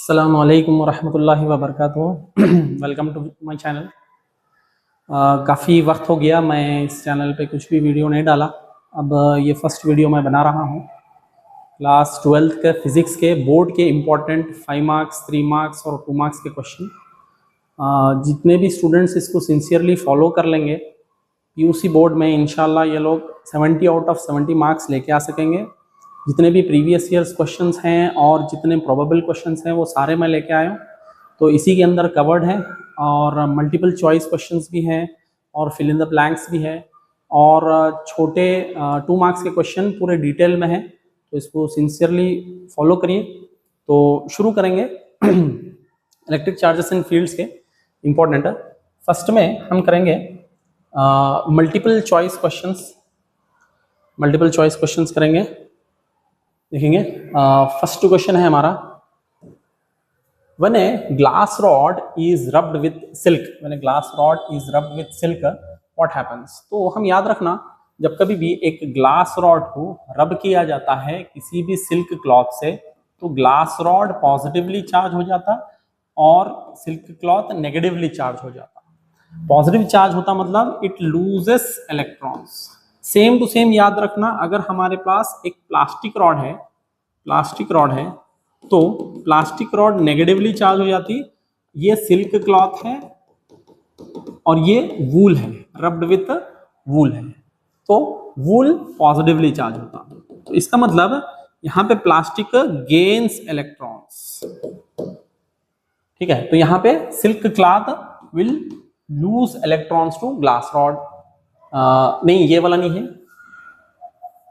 अस्सलामु अलैकुम वरहमतुल्लाहि वबरकातुहू। Welcome to my channel. काफ़ी वक्त हो गया मैं इस चैनल पे कुछ भी वीडियो नहीं डाला। अब ये फर्स्ट वीडियो मैं बना रहा हूँ। क्लास 12th के फिज़िक्स के बोर्ड के इम्पोर्टेंट 5 मार्क्स 3 मार्क्स और 2 मार्क्स के क्वेश्चन जितने भी स्टूडेंट्स इसको सिंसियरली फॉलो कर लेंगे पीयूसी बोर्ड में इंशाल्लाह ये लोग 70 आउट ऑफ 70 मार्क्स लेके आ सकेंगे। जितने भी प्रीवियस ईयर्स क्वेश्चंस हैं और जितने प्रोबेबल क्वेश्चंस हैं वो सारे मैं लेके आया हूँ, तो इसी के अंदर कवर्ड है। और मल्टीपल चॉइस क्वेश्चंस भी हैं और फिल इन द ब्लैंक्स भी है और छोटे 2 मार्क्स के क्वेश्चन पूरे डिटेल में है, तो इसको सिंसियरली फॉलो करिए। तो शुरू करेंगे इलेक्ट्रिक चार्जेस एंड फील्ड्स के इम्पोर्टेंट। फर्स्ट में हम करेंगे मल्टीपल चॉइस क्वेश्चंस करेंगे। देखेंगे फर्स्ट क्वेश्चन है हमारा, when a glass rod is rubbed with silk, what happens. तो हम याद रखना, जब कभी भी एक ग्लास रॉड को रब किया जाता है किसी भी सिल्क क्लॉथ से, तो ग्लास रॉड पॉजिटिवली चार्ज हो जाता और सिल्क क्लॉथ नेगेटिवली चार्ज हो जाता। पॉजिटिव चार्ज होता मतलब it loses electrons. Same to same याद रखना, अगर हमारे पास एक प्लास्टिक रॉड है तो प्लास्टिक रॉड नेगेटिवली चार्ज हो जाती, ये सिल्क क्लॉथ है और ये वूल है, रब्ड विथ वूल है, तो वूल पॉजिटिवली चार्ज होता। तो इसका मतलब यहां पे प्लास्टिक गेन्स इलेक्ट्रॉन्स, ठीक है। तो यहां पे silk cloth will lose electrons to glass rod. नहीं, ये वाला नहीं है,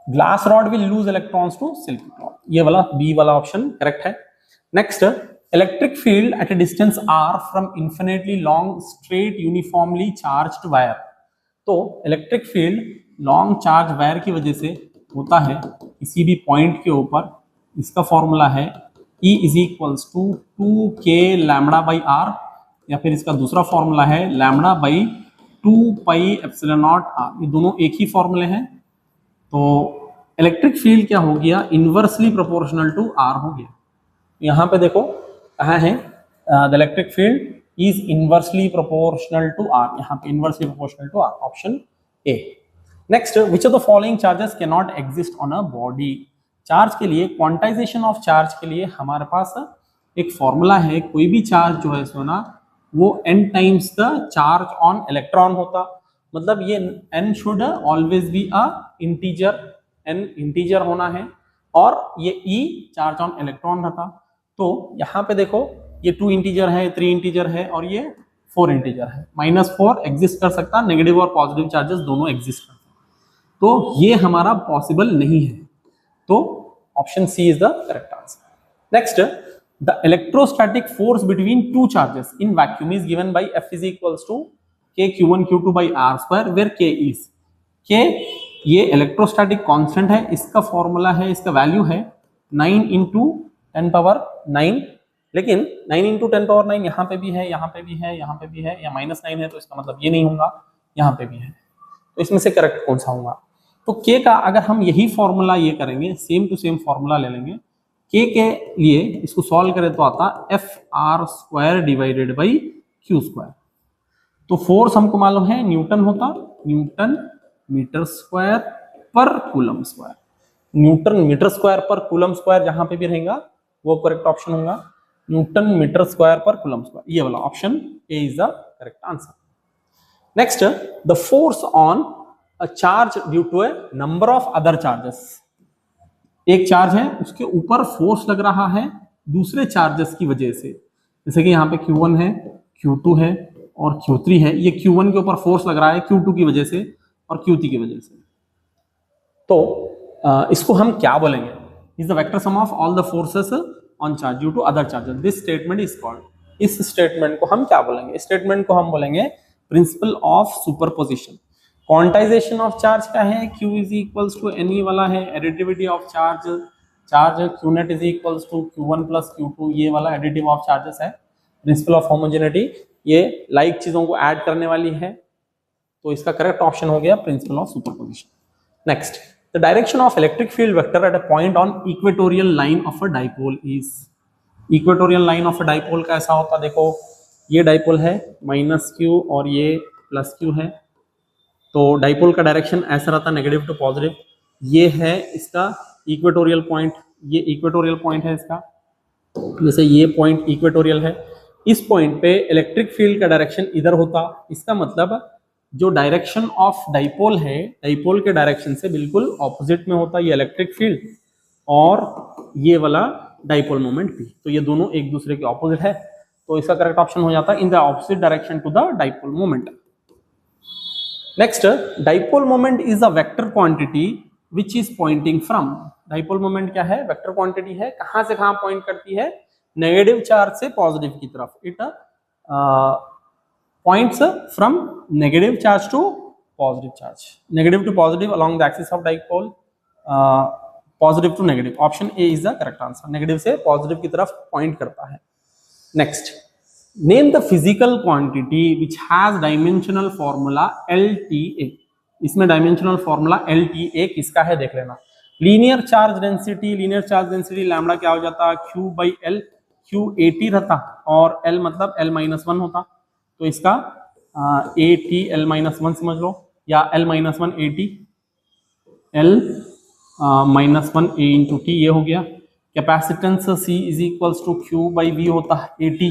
glass rod will lose electrons to silk cloth, ये वाला बी वाला ऑप्शन करेक्ट है। Next, electric field at a distance r from infinitely long straight uniformly charged wire. तो electric field long charge wire की वजह से होता है किसी भी पॉइंट के ऊपर। इसका फॉर्मूला है E is equals to 2k lambda by R, या फिर इसका दूसरा फॉर्मूला है lambda by 2 pi epsilon naught R. ये दोनों एक ही फॉर्मूले हैं। तो इलेक्ट्रिक फील्ड क्या हो गया, इनवर्सली प्रोपोर्शनल टू आर हो गया। यहाँ पे देखो कहाँ है, the electric field is inversely proportional to R, यहाँ पे inversely proportional to R, option A. Next, which of the following charges can not exist on a body. Charge के लिए, क्वांटाइजेशन ऑफ चार्ज के लिए हमारे पास एक फॉर्मूला है, कोई भी चार्ज जो है सोना वो n times the charge on electron होता। मतलब ये n should always be a integer, n integer होना है, और ये E चार्ज ऑन इलेक्ट्रॉन रहता। तो यहाँ पे देखो ये 2 इंटीजर है, 3 इंटीजर है और ये 4 इंटीजर है। -4 एग्जिस्ट कर सकता, नेगेटिव और पॉजिटिव चार्जेस दोनों एग्जिस्ट करते, तो ये हमारा पॉसिबल नहीं है। तो option C is the correct answer. Next, the electrostatic force between two charges in vacuum is given by F is equals to K Q1 Q2 by R square, where K is K, ये electrostatic constant है, इसका formula है, इसका value है 9 into 10 power 9, लेकिन 9 into 10 power 9 यहाँ पे भी है, यहाँ पे भी है, यहाँ पे भी है, या -9 है, तो इसका मतलब ये नहीं होगा, यहाँ पे भी है। तो इसमें से करेक्ट कौन सा होगा? तो K का अगर हम यही फॉर्मूला ये करेंगे, सेम टू सेम फॉर्मूला ले लेंगे, K के लिए इसको सॉल्व करें तो आता FR square divided by Q square. तो फोर्स हमको मालूम है न्यूटन होता, newton metre square per coulomb square. Newton metre square per coulomb square जहां पे भी रहेगा वो करेक्ट ऑप्शन होगा, newton metre square per coulomb square, ये वाला option A is the correct answer. Next, the force on a charge due to a number of other charges. एक charge है, उसके ऊपर फोर्स लग रहा है दूसरे चार्जेस की वजह से, जैसे कि यहाँ पे Q1 है, Q2 है और Q3 है। ये Q1 के ऊपर फोर्स लग रहा है Q2 की वजह से और Q3 की वजह से। तो इसको हम क्या बोलेंगे? Is the vector sum of all the forces on charge due to other charges, this statement is called. इस स्टेटमेंट को हम क्या बोलेंगे? इस स्टेटमेंट को हम बोलेंगे principle of superposition. Quantization of charge क्या है? Q is equals to any वाला है, additivity of charge Q net is equals to Q1 plus Q2, ये वाला एडिटिव ऑफ चार्जेस है। प्रिंसिपल ऑफ होमोजेनिटी, ये लाइक चीजों को ऐड करने वाली है, तो इसका करेक्ट ऑप्शन हो गया principal of superposition. Next, the direction of electric field vector eight a point on equatorial line of a dipole is. Equatorial line of a dipole कैसा होता, देखो ये डाइपोल है -q और ये +q है, तो डाइपोल का डायरेक्शन ऐसा रहता नेगेटिव टू पॉजिटिव। ये है इसका इक्वेटोरियल पॉइंट, ये इक्वेटोरियल पॉइंट है इसका, जैसे ये पॉइंट इक्वेटोरियल है, इस पॉइंट पे इलेक्ट्रिक फील्ड का डायरेक्शन इधर होता। इसका मतलब जो डायरेक्शन ऑफ डाइपोल है, डाइपोल के डायरेक्शन से बिल्कुल ऑपोजिट में होता ये इलेक्ट्रिक फील्ड और ये वाला डाइपोल मोमेंट भी, तो ये दोनों एक दूसरे के ऑपोजिट है, तो इसका करेक्ट ऑप्शन हो जाता है in the opposite direction to the dipole moment. Next, dipole moment is a vector quantity which is pointing from. Dipole moment क्या है, वेक्टर क्वांटिटी है, कहां से कहां पॉइंट करती है, नेगेटिव चार्ज से पॉजिटिव की तरफ। It points from negative charge to positive charge, negative to positive along the axis of dipole, positive to negative. Option A is the correct answer, negative से पॉजिटिव की तरफ point करता है। Next, name the physical quantity which has dimensional formula LTA। इसमें dimensional formula LTA किसका है देख लेना। लीनियर चार्ज डेंसिटी लैम्डा क्या हो जाता, Q/L, Q AT रहता और L मतलब L-1 होता, तो इसका AT L-1 समझ लो, या L-1 AT, L-1 A into T, ये हो गया। Capacitance C is equals to Q/V होता है AT,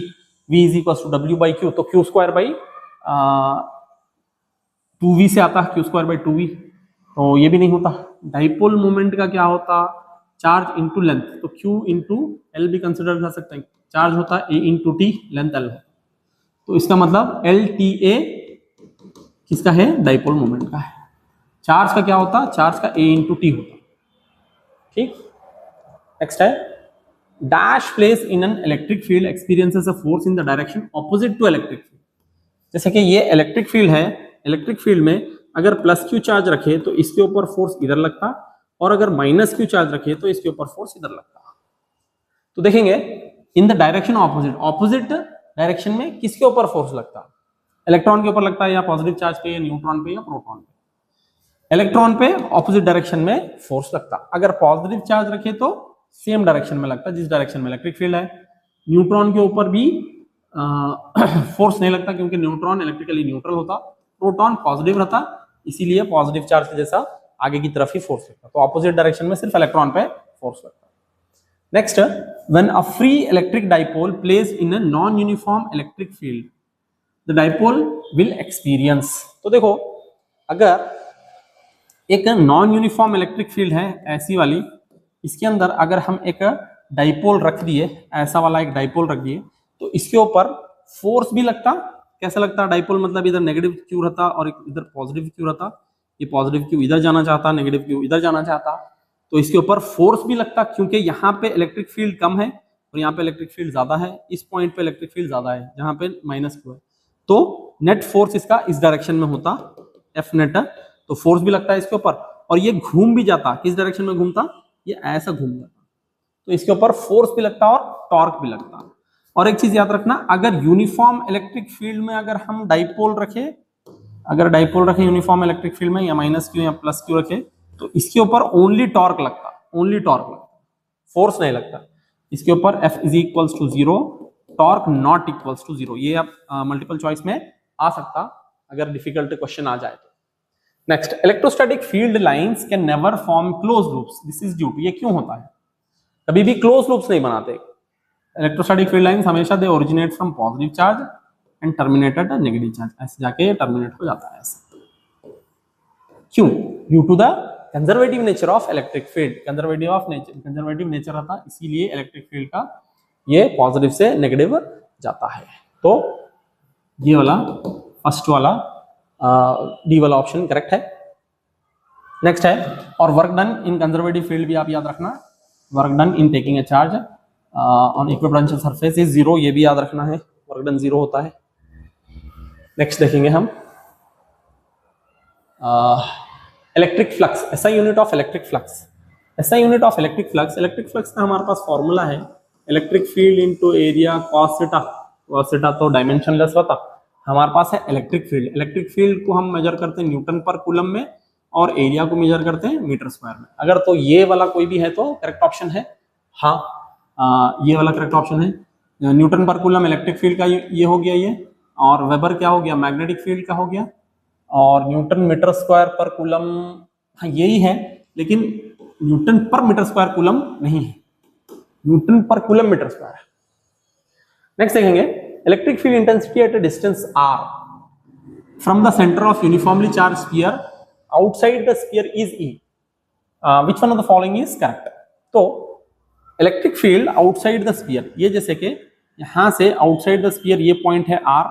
V is equals to W/Q, तो Q² 2V से आता है, Q²/2V, तो ये भी नहीं होता। डाइपोल मोमेंट का क्या होता, चार्ज इंटू लेंथ, तो Q इंटू L भी कंसिडर कर सकते हैं, चार्ज होता है A into T, length L है, तो इसका मतलब LTA किसका है, डाइपोल मोमेंट का है। चार्ज का क्या होता, चार्ज का A इंटू T होता। ठीक, नेक्स्ट है, dash place in an electric field experiences a force in the direction opposite to electric field. जैसे कि ये इलेक्ट्रिक फील्ड है, इलेक्ट्रिक फील्ड में अगर +Q चार्ज रखे तो इसके ऊपर फोर्स इधर लगता, और अगर -Q चार्ज रखे तो इसके ऊपर फोर्स इधर लगता। तो देखेंगे इन the direction opposite, opposite direction में किसके ऊपर फोर्स लगता, इलेक्ट्रॉन के ऊपर लगता है, या पॉजिटिव चार्ज पे, या न्यूट्रॉन पे, या प्रोटॉन पे। इलेक्ट्रॉन पे ऑपोजिट डायरेक्शन में फोर्स लगता, अगर पॉजिटिव चार्ज रखे तो सेम डायरेक्शन में लगता जिस डायरेक्शन में इलेक्ट्रिक फील्ड है। न्यूट्रॉन के ऊपर भी फोर्स नहीं लगता क्योंकि न्यूट्रॉन इलेक्ट्रिकली न्यूट्रल होता, प्रोटॉन पॉजिटिव रहता, इसीलिए पॉजिटिव चार्ज के जैसा आगे की तरफ ही फोर्स लगता, तो ऑपोजिट डायरेक्शन में सिर्फ इलेक्ट्रॉन पे फोर्स लगता। Next, when a free electric dipole place in a non uniform electric field the dipole will experience. तो देखो अगर एक नॉन यूनिफॉर्म इलेक्ट्रिक फील्ड है ऐसी वाली, इसके अंदर अगर हम एक डाइपोल रख दिए, ऐसा वाला एक डाइपोल रख दिए, तो इसके ऊपर फोर्स भी लगता। कैसा लगता, डाइपोल मतलब इधर नेगेटिव क्यू रहता और इधर पॉजिटिव क्यू रहता, ये पॉजिटिव क्यू इधर जाना चाहता, नेगेटिव क्यू इधर जाना चाहता, तो इसके ऊपर फोर्स भी लगता क्योंकि यहाँ पे इलेक्ट्रिक फील्ड कम है और यहाँ पे इलेक्ट्रिक फील्ड ज्यादा है, इस पॉइंट पे इलेक्ट्रिक फील्ड ज्यादा है जहाँ पे -Q है, तो नेट फोर्स इसका इस डायरेक्शन में होता F नेट, तो फोर्स भी लगता है इसके ऊपर, और ये घूम भी जाता, किस डायरेक्शन में घूमता, ये ऐसा घूम जाता, तो इसके ऊपर फोर्स भी लगता और टॉर्क भी लगता। और एक चीज याद रखना, अगर यूनिफॉर्म इलेक्ट्रिक फील्ड में अगर हम डाइपोल रखे, अगर डाइपोल रखे यूनिफॉर्म इलेक्ट्रिक फील्ड में, या -Q या +Q रखे, तो इसके ऊपर ओनली टॉर्क लगता, ओनली टॉर्क लगता, फोर्स नहीं लगता। इसके ऊपर F is equals to 0, torque not equals to 0, ये आप मल्टीपल चॉइस में आ सकता अगर डिफिकल्ट क्वेश्चन आ जाए तो। Next, electrostatic field lines can never form close loops, this is due to, ये क्यों होता है, कभी भी क्लोज लूप्स नहीं बनाते। इलेक्ट्रोस्टैटिक फील्ड लाइंस हमेशा they originate from positive charge and terminate at negative charge, ऐसे जाके टर्मिनेट हो जाता है ऐसे। क्यों, due to the conservative nature of electric field, conservative nature रहता, इसीलिए इलेक्ट्रिक फील्ड का ये पॉजिटिव से नेगेटिव जाता है। तो ये वाला फर्स्ट वाला डी वाला ऑप्शन करेक्ट है। नेक्स्ट है, और work done in conservative field भी आप याद रखना, work done in taking a charge on equipotential surface is 0, ये भी याद रखना है, वर्क डन 0 होता है। नेक्स्ट देखेंगे हम इलेक्ट्रिक फ्लक्स, ऐसा यूनिट ऑफ इलेक्ट्रिक फ्लक्स, ऐसा unit of electric flux, electric flux का हमारे पास फॉर्मूला है electric field into area cos theta, cos theta तो डायमेंशनलेस रहता, हमारे पास है इलेक्ट्रिक फील्ड, इलेक्ट्रिक फील्ड को हम मेजर करते हैं न्यूटन पर कूलम में, और एरिया को मेजर करते हैं मीटर स्क्वायर में। अगर तो ये वाला कोई भी है तो करेक्ट ऑप्शन है हाँ, ये वाला करेक्ट ऑप्शन है। Newton per coulomb electric field का ये हो गया ये, और वेबर क्या हो गया, मैग्नेटिक फील्ड का हो गया, और Newton metre square per coulomb, हाँ यही है, लेकिन न्यूटन पर मीटर स्क्वायर कूलम नहीं है, Newton per coulomb metre square है। नेक्स्ट देखेंगे, electric field intensity at a distance r from the center of uniformly charged sphere outside the sphere is E. Which one of the following is correct? तो electric field outside the sphere, ये जैसे कि यहां से outside the sphere ये point है r,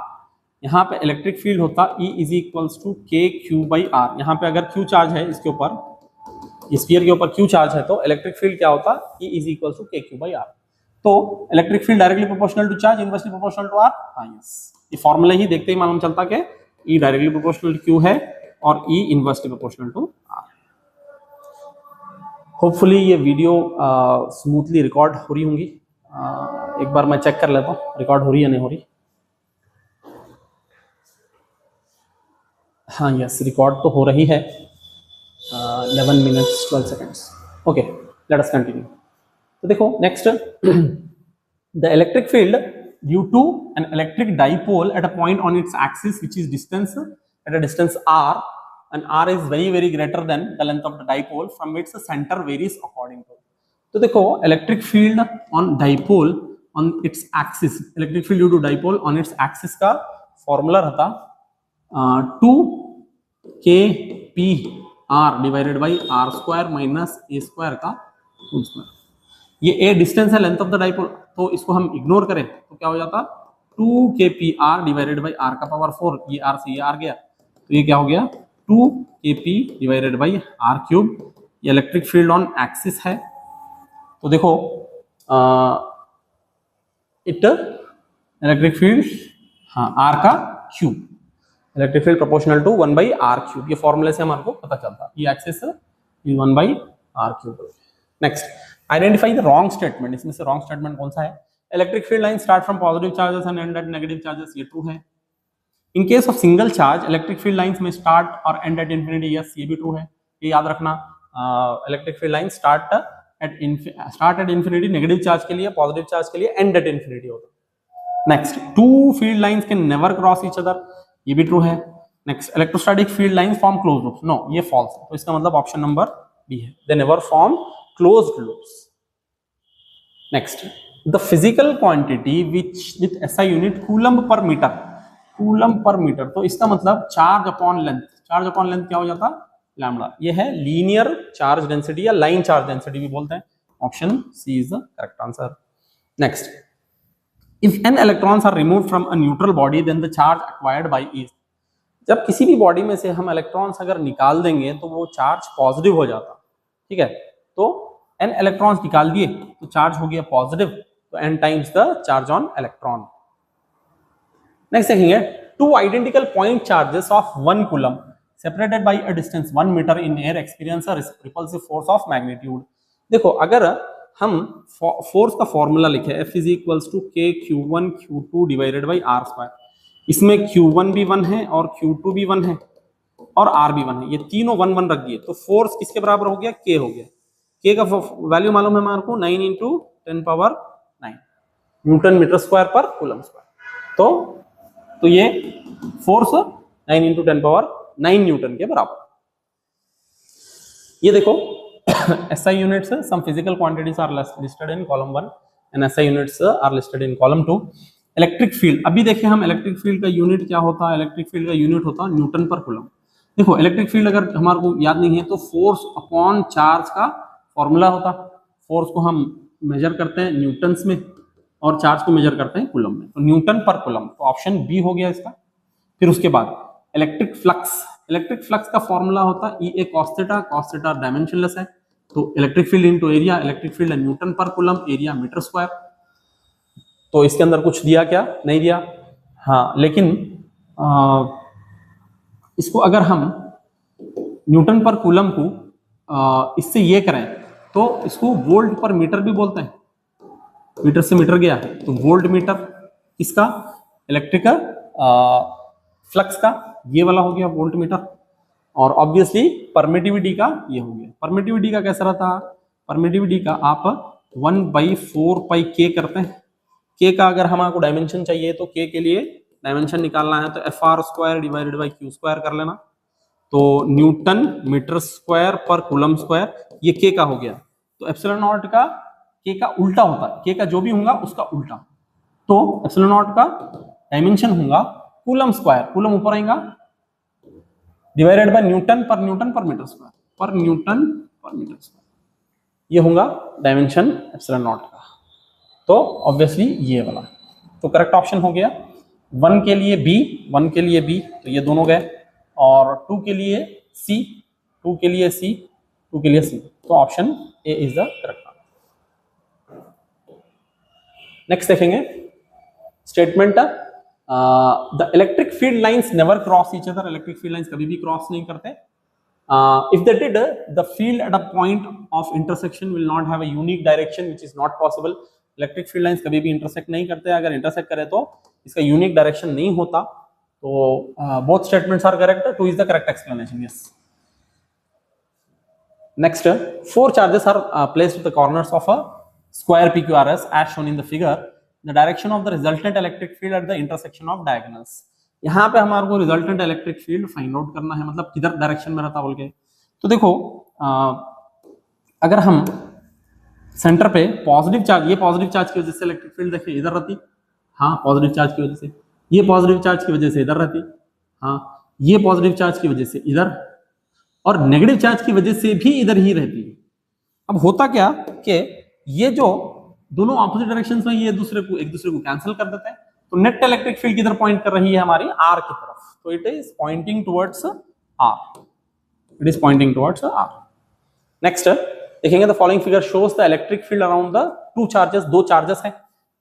यहाँ पे इलेक्ट्रिक फील्ड होता E इज इक्वल्स टू के क्यू बाई आर। यहाँ पे अगर Q चार्ज है इसके ऊपर, स्फीयर के ऊपर Q चार्ज है, तो इलेक्ट्रिक फील्ड क्या होता, E इज इक्वल्स टू के क्यू बाई आर। तो electric field directly proportional to charge, inversely proportional to R. हाँ यस, ये फॉर्मूला ही देखते ही मालूम चलता कि E directly proportional to Q है और E inversely proportional to R। Hopefully ये वीडियो स्मूथली रिकॉर्ड हो रही होंगी। एक बार मैं चेक कर लेता हूँ रिकॉर्ड हो रही है नहीं हो रही। हाँ यस, रिकॉर्ड तो हो रही है। 11 minutes 12 seconds. Okay, let us continue. तो देखो next, the electric field due to an electric dipole at a point on its axis which is distance at a distance r, and r is very greater than the length of the dipole from which the center varies according to। तो देखो electric field on dipole on its axis, electric field due to dipole on its axis का formula रहता 2kpr divided by r square minus a square का whole square. ये a distance है length of the dipole, तो इसको हम ignore करें तो क्या हो जाता 2kpr डिवाइडेड बाई r का पावर 4, ये r से ये r गया, तो ये क्या हो गया 2kp divided by r cube. ये इलेक्ट्रिक फील्ड ऑन एक्सिस है। तो देखो इट इलेक्ट्रिक फील्ड, हाँ r का cube, electric field proportional to 1 by r cube. ये फॉर्मूले से हमारे को पता चलता, ये axis is 1 by r cube. Next, identify the wrong statement. इसमें से रॉन्ग स्टेटमेंट कौन सा है? Electric field line start from positive charges end end at negative charges, ये ट्रू है। In case of single charge electric field lines में start और end at infinity, yes ये भी ट्रू है, ये याद रखना। Electric field line start at infinity negative charge के लिए, पॉजिटिव चार्ज के लिए एंड एट इंफिनिटी होता। Next, two field lines can never cross each other, ये भी ट्रू है। Next, electrostatic field lines form close loops, no ये false है, तो इसका मतलब ऑप्शन नंबर बी है, they never form closed loops. Next, the physical quantity which with SI unit coulomb per metre, coulomb per metre, तो इसका मतलब charge upon length, charge upon length क्या हो जाता लैम्डा। ये है लीनियर चार्ज डेंसिटी या लाइन चार्ज डेंसिटी भी बोलते हैं। Option C is the correct answer. Next, if N electrons are removed from a neutral body then the charge acquired by is, जब किसी भी बॉडी में से हम इलेक्ट्रॉन्स अगर निकाल देंगे तो वो चार्ज पॉजिटिव हो जाता, ठीक है। तो n इलेक्ट्रॉन्स निकाल दिए तो चार्ज हो गया पॉजिटिव, तो n times the charge on electron. Next देखेंगे, two identical point charges of 1 coulomb separated by a distance 1 metre in air experience a repulsive force of magnitude. देखो अगर हम फोर्स का फॉर्मूला लिखे F is equals to k q1 q2 divided by r square, इसमें q1 भी 1 है और q2 भी 1 है और r भी 1 है, ये तीनों 1 1 रख दिए, तो फोर्स किसके बराबर हो गया, k हो गया। k का वैल्यू मालूम है हमारे को 9 into 10 power 9 newton metre square per coulomb square. तो ये फोर्स 9 इंटू 10 पावर 9 न्यूटन के बराबर। ये देखो SI units, some physical quantities are listed in column 1 and SI units are listed in column 2। Electric field, अभी देखिए हम इलेक्ट्रिक फील्ड का यूनिट क्या होता है, इलेक्ट्रिक फील्ड का यूनिट होता है न्यूटन पर कूलम। देखो इलेक्ट्रिक फील्ड अगर हमारे को याद नहीं है तो फोर्स अपॉन चार्ज का फॉर्मूला होता, फोर्स को हम मेजर करते हैं न्यूटन्स में और चार्ज को मेजर करते हैं कूलम में, तो न्यूटन पर कूलम, तो ऑप्शन बी हो गया इसका। फिर उसके बाद इलेक्ट्रिक फ्लक्स, इलेक्ट्रिक फ्लक्स का फॉर्मूला होता है E cos थीटा डायमेंशनलेस है, तो electric field into area, electric field Newton per coulomb, area metre square. तो इसके अंदर कुछ दिया क्या, नहीं दिया, हाँ, लेकिन इसको अगर हम न्यूटन पर कूलम को इससे ये करें तो इसको वोल्ट पर मीटर भी बोलते हैं, मीटर से मीटर गया तो वोल्ट मीटर, किसका, इलेक्ट्रिकल फ्लक्स का, ये वाला हो गया वोल्ट मीटर। और ऑब्वियसली परमिटिविटी का ये हो गया। परमिटिविटी का कैसा रहता, परमिटिविटी का आप 1/4πk करते हैं। k का अगर हमको डायमेंशन चाहिए तो k के लिए डायमेंशन निकालना है तो FR² डिवाइडेड बाई Q² कर लेना, तो Newton metre square per coulomb square, ये k का हो गया। तो एप्सिलॉन नॉट का k का उल्टा होता है, k का जो भी होगा उसका उल्टा, तो एप्सिलॉन नॉट का डायमेंशन होगा कूलम स्क्वायर, कूलम ऊपर आएगा, डिवाइडेड बाय न्यूटन पर मीटर स्क्वायर, पर न्यूटन पर मीटर स्क्वायर, ये होगा डायमेंशन एप्सिलॉन नॉट का। तो ऑब्वियसली ये वाला, तो करेक्ट ऑप्शन हो गया 1 के लिए B, 1 के लिए B, तो ये दोनों गए, और 2 के लिए C, 2 के लिए C, 2 के लिए C, तो option A is the correct answer. Next देखेंगे statement, the electric field lines never cross each other, electric field lines कभी भी क्रॉस नहीं करते। If they did, the field at a point of intersection will not have a unique direction, which is not possible. Electric field lines कभी भी intersect नहीं करते, अगर intersect करे तो इसका यूनिक डायरेक्शन नहीं होता। तो both statements are correct, 2 is the correct explanation. Yes. Next, 4 charges are placed at the corners of a square PQRS as shown in the figure. The direction of the resultant electric field at the intersection of diagonals. यहाँ पे हमारे को resultant electric field find out करना है, मतलब किधर direction में रहता बोल के। तो देखो अगर हम सेंटर पे पॉजिटिव चार्ज, ये पॉजिटिव चार्ज की वजह से इलेक्ट्रिक फील्ड देखिए इधर रहती, हाँ पॉजिटिव चार्ज की वजह से, ये पॉजिटिव चार्ज की वजह से इधर रहती, हाँ ये पॉजिटिव चार्ज की वजह से इधर, और नेगेटिव चार्ज की वजह से भी इधर ही रहती है। अब होता क्या कि ये जो दोनों ऑपोजिट डायरेक्शन में ये एक दूसरे को कैंसिल कर देते हैं, तो नेट इलेक्ट्रिक फील्ड किधर पॉइंट कर रही है हमारी आर की तरफ, तो it is pointing towards R, it is pointing towards R. Next देखेंगे, the following figure shows the electric field around the 2 charges, 2 charges हैं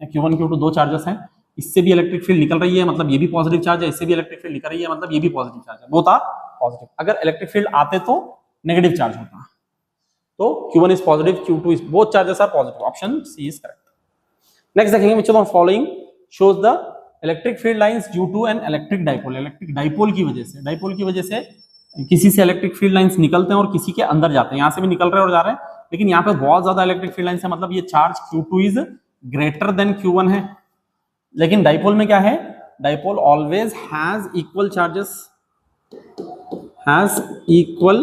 Q1 Q2, 2 चार्जेस हैं, इससे भी इलेक्ट्रिक फील्ड निकल रही है, मतलब ये भी पॉजिटिव चार्ज है, इससे भी इलेक्ट्रिक फील्ड निकल रही है, मतलब ये भी पॉजिटिव चार्ज है, बोथ आर पॉजिटिव। अगर इलेक्ट्रिक फील्ड आते तो नेगेटिव चार्ज होता, तो Q1 is positive, Q2 is, both charges are positive, option C is correct. Next देखेंगे, which of the following shows the electric field lines due to an electric dipole, electric dipole की वजह से किसी से electric field lines निकलते हैं और किसी के अंदर जाते हैं, यहाँ से भी निकल रहे हैं और जा रहे हैं, लेकिन यहाँ पे बहुत ज्यादा इलेक्ट्रिक फील्ड लाइंस है, मतलब ये charge Q2 is greater than Q1 है। लेकिन डाइपोल में क्या है, dipole always has equal charges, has equal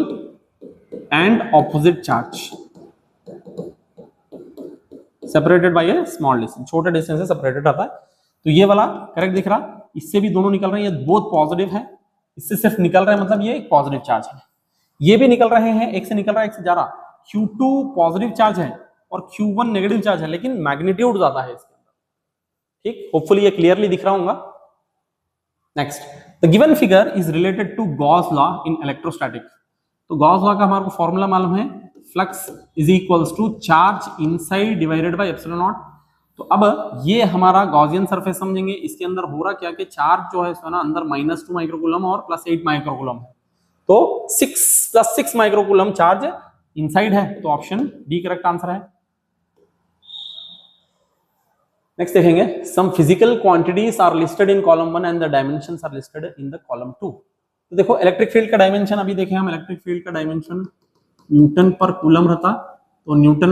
and opposite charge, separated by A small distance, छोटे डिस्टेंस से सेपरेटेड रहता है। तो ये वाला करेक्ट दिख रहा, इससे भी दोनों निकल रहे हैं, ये बोथ पॉजिटिव है, इससे सिर्फ निकल रहे हैं, मतलब ये एक पॉजिटिव चार्ज है, ये भी निकल रहे हैं, एक से निकल रहा है एक से जा रहा। Q2 पॉजिटिव चार्ज है और Q1 नेगेटिव चार्ज है, लेकिन मैग्नीट्यूड ज्यादा है इसके अंदर, ठीक, होपफुली ये क्लियरली दिख रहा होगा। Next, the given figure is related to Gauss law in electrostatic. तो गॉस लॉ का हमारे को फॉर्मूला मालूम है, flux is equals to charge inside divided by epsilon naught. तो अब ये हमारा गॉसियन सरफेस समझेंगे, इसके अंदर हो रहा क्या कि चार्ज जो है ना अंदर -2 माइक्रोकूलम और +8 माइक्रोकूलम है, तो 6 + 6 माइक्रोकूलम चार्ज इनसाइड है, तो ऑप्शन डी करेक्ट आंसर है। नेक्स्ट देखेंगे, some physical quantities are listed in column 1 and the dimensions are listed in the column 2। तो देखो इलेक्ट्रिक फील्ड का डायमेंशन अभी देखें हम, इलेक्ट्रिक फील्ड का डायमेंशन न्यूटन पर कूलम रहता, तो Newton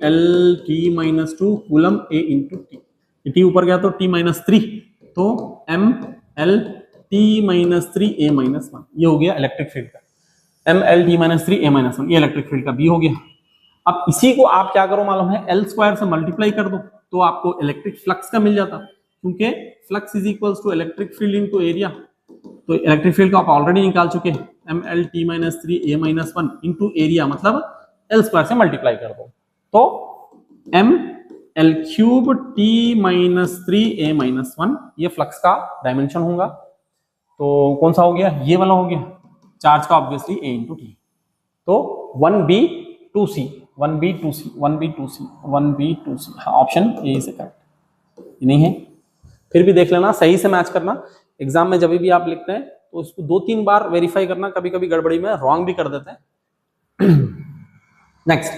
mLt-2 coulomb A × T, T ऊपर गया तो T-3, तो mLt-3A-1, ये हो गया इलेक्ट्रिक फील्ड का, mLt-3A-1, ये इलेक्ट्रिक फील्ड का B हो गया। अब इसी को आप क्या करो मालूम है, L² से मल्टीप्लाई कर दो, तो आपको इलेक्ट्रिक फ्लक्स का मिल जाता, क्योंकि flux is equals to electric field into area. तो इलेक्ट्रिक फील्ड को आप ऑलरेडी निकाल चुके हैं, mLt-3A-1 इनटू एरिया, मतलब L² से मल्टीप्लाई कर दो, तो mL³ ये फ्लक्स का डायमेंशन होगा। तो कौन सा हो गया, ये वाला हो गया, चार्ज का ऑब्वियसली A × T, तो 1B2C, 1B2C, 1B2C, 1B2C, हाँ ऑप्शन ए से करेक्ट। नहीं है फिर भी देख लेना, सही से मैच करना, एग्जाम में जब भी आप लिखते हैं तो इसको 2-3 बार वेरीफाई करना, कभी कभी गड़बड़ी में रॉन्ग भी कर देते हैं। नेक्स्ट,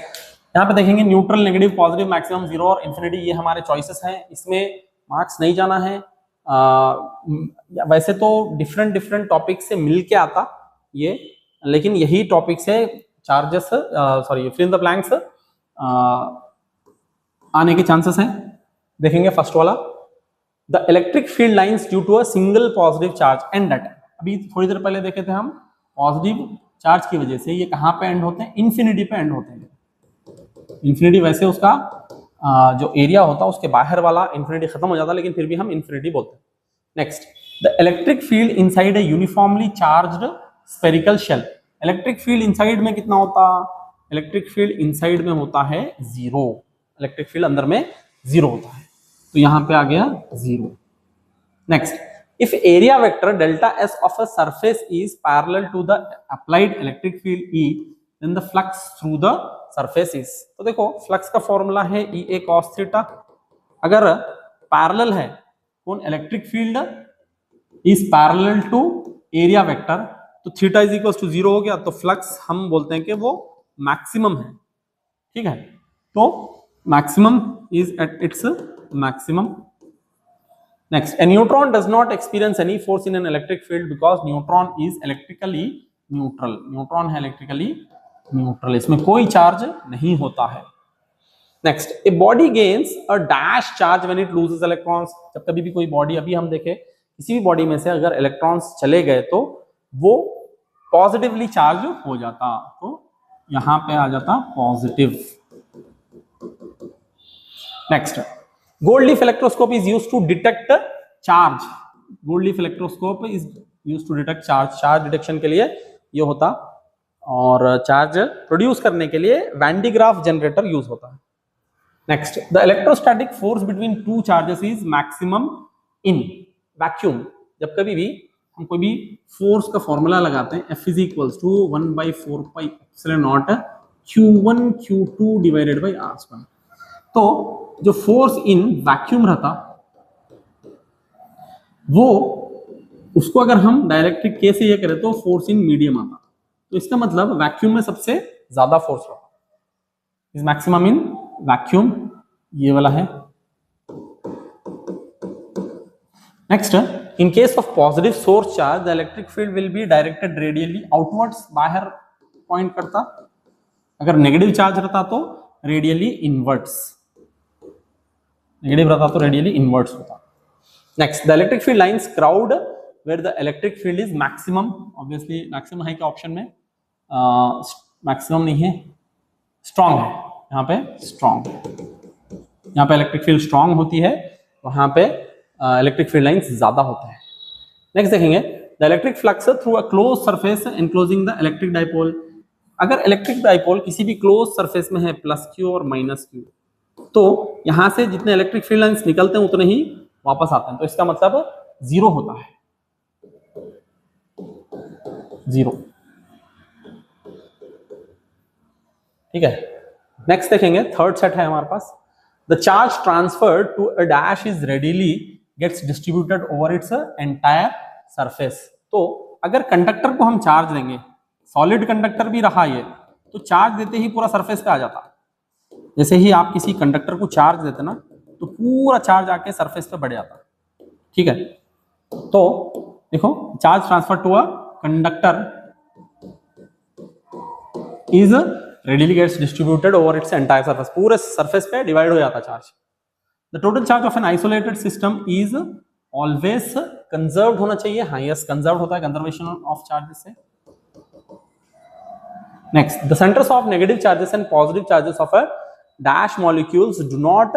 यहाँ पे देखेंगे न्यूट्रल, नेगेटिव, पॉजिटिव, मैक्सिमम, 0 और इंफिनिटी, ये हमारे चॉइसेस हैं, इसमें मार्क्स नहीं जाना है। वैसे तो डिफरेंट टॉपिक से मिल के आता ये, लेकिन यही टॉपिक से charges, sorry fill in the blanks आने के चांसेस हैं। देखेंगे फर्स्ट वाला, the electric field lines due to a single positive charge end at, अभी थोड़ी देर पहले देखे थे हम, पॉजिटिव चार्ज की वजह से ये कहाँ पे एंड होते हैं, इन्फिनिटी पे एंड होते हैं। इन्फिनिटी वैसे उसका जो एरिया होता है उसके बाहर वाला इन्फिनिटी खत्म हो जाता है, लेकिन फिर भी हम इन्फिनिटी बोलते हैं। Next, the electric field inside a uniformly charged spherical shell, electric field inside में कितना होता, इलेक्ट्रिक फील्ड इनसाइड में होता है 0, इलेक्ट्रिक फील्ड अंदर में 0 होता है, तो यहां पे आ गया 0। Next, if area vector delta S of a surface is parallel to the applied electric field E, then the flux through the surface is, तो देखो फ्लक्स का फॉर्मूला है ई ए कॉस थीटा, अगर पैरेलल है कौन, electric field is parallel to area vector, तो theta is equal to 0 हो गया, तो फ्लक्स हम बोलते हैं कि वो मैक्सिमम है, ठीक है, तो maximum is at its maximum. Next, a neutron does not experience any force in an electric field because neutron is electrically neutral, neutron है electrically neutral, इसमें कोई चार्ज नहीं होता है। Next, a body gains a dash charge when it loses electrons, जब कभी भी कोई बॉडी, अभी हम देखें किसी भी बॉडी में से अगर इलेक्ट्रॉन्स चले गए तो वो पॉजिटिवली चार्ज हो जाता, तो यहां पे आ जाता positive. Next, gold leaf electroscope is used to detect charge, gold leaf electroscope is used to detect charge, charge detection के लिए ये होता, और चार्ज प्रोड्यूस करने के लिए Van de Graaff generator use होता है। Next, the electrostatic force between two charges is maximum in vacuum, जब कभी भी हम कोई भी फोर्स का फॉर्मूला लगाते हैं, F is equals to 1/4 pi epsilon naught Q1 Q2 divided by R², तो जो फोर्स इन वैक्यूम रहता वो, उसको अगर हम डायरेक्ट्रिक के से ये करें तो फोर्स इन मीडियम आता, तो इसका मतलब वैक्यूम में सबसे ज्यादा फोर्स रहता, इज मैक्सिमम इन वैक्यूम, ये वाला है। Next, in case of positive source charge the electric field will be directed radially outwards, बाहर पॉइंट करता, अगर नेगेटिव चार्ज रहता तो रेडियली इनवर्ट्स, नेगेटिव रहता तो रेडियली इनवर्ट्स होता। Next, the electric field lines crowd where the electric field is maximum, obviously maximum है क्या ऑप्शन में, मैक्सिमम नहीं है, स्ट्रॉन्ग है, यहाँ पे स्ट्रॉन्ग, यहाँ पे इलेक्ट्रिक फील्ड स्ट्रॉन्ग होती है, वहां पे इलेक्ट्रिक फील्ड लाइंस ज्यादा होता है। नेक्स्ट देखेंगे, the electric flux through a close surface enclosing the electric dipole, अगर इलेक्ट्रिक डाइपोल किसी भी क्लोज सरफेस में है +Q और -Q, तो यहां से जितने इलेक्ट्रिक फील्ड लाइंस निकलते हैं उतने ही वापस आते हैं, तो इसका मतलब 0 होता है, 0, ठीक है। नेक्स्ट देखेंगे, थर्ड सेट है हमारे पास, the charge transferred to a dash is readily gets distributed over its entire surface, तो अगर कंडक्टर को हम चार्ज देंगे, सॉलिड कंडक्टर भी रहा ये, तो चार्ज देते ही पूरा सरफेस पे आ जाता, जैसे ही आप किसी कंडक्टर को चार्ज देते ना तो पूरा चार्ज आके सरफेस पे बढ़ जाता, ठीक है। तो देखो, charge transfer to a conductor is readily gets distributed over its entire surface, पूरे सरफेस पे डिवाइड हो जाता charge. The total charge of an isolated system is always conserved होना चाहिए, हाँ यस कंजर्व्ड होता है, कंजर्वेशन ऑफ चार्जेस से। Next, the centres of negative charges and positive charges of a dash molecules do not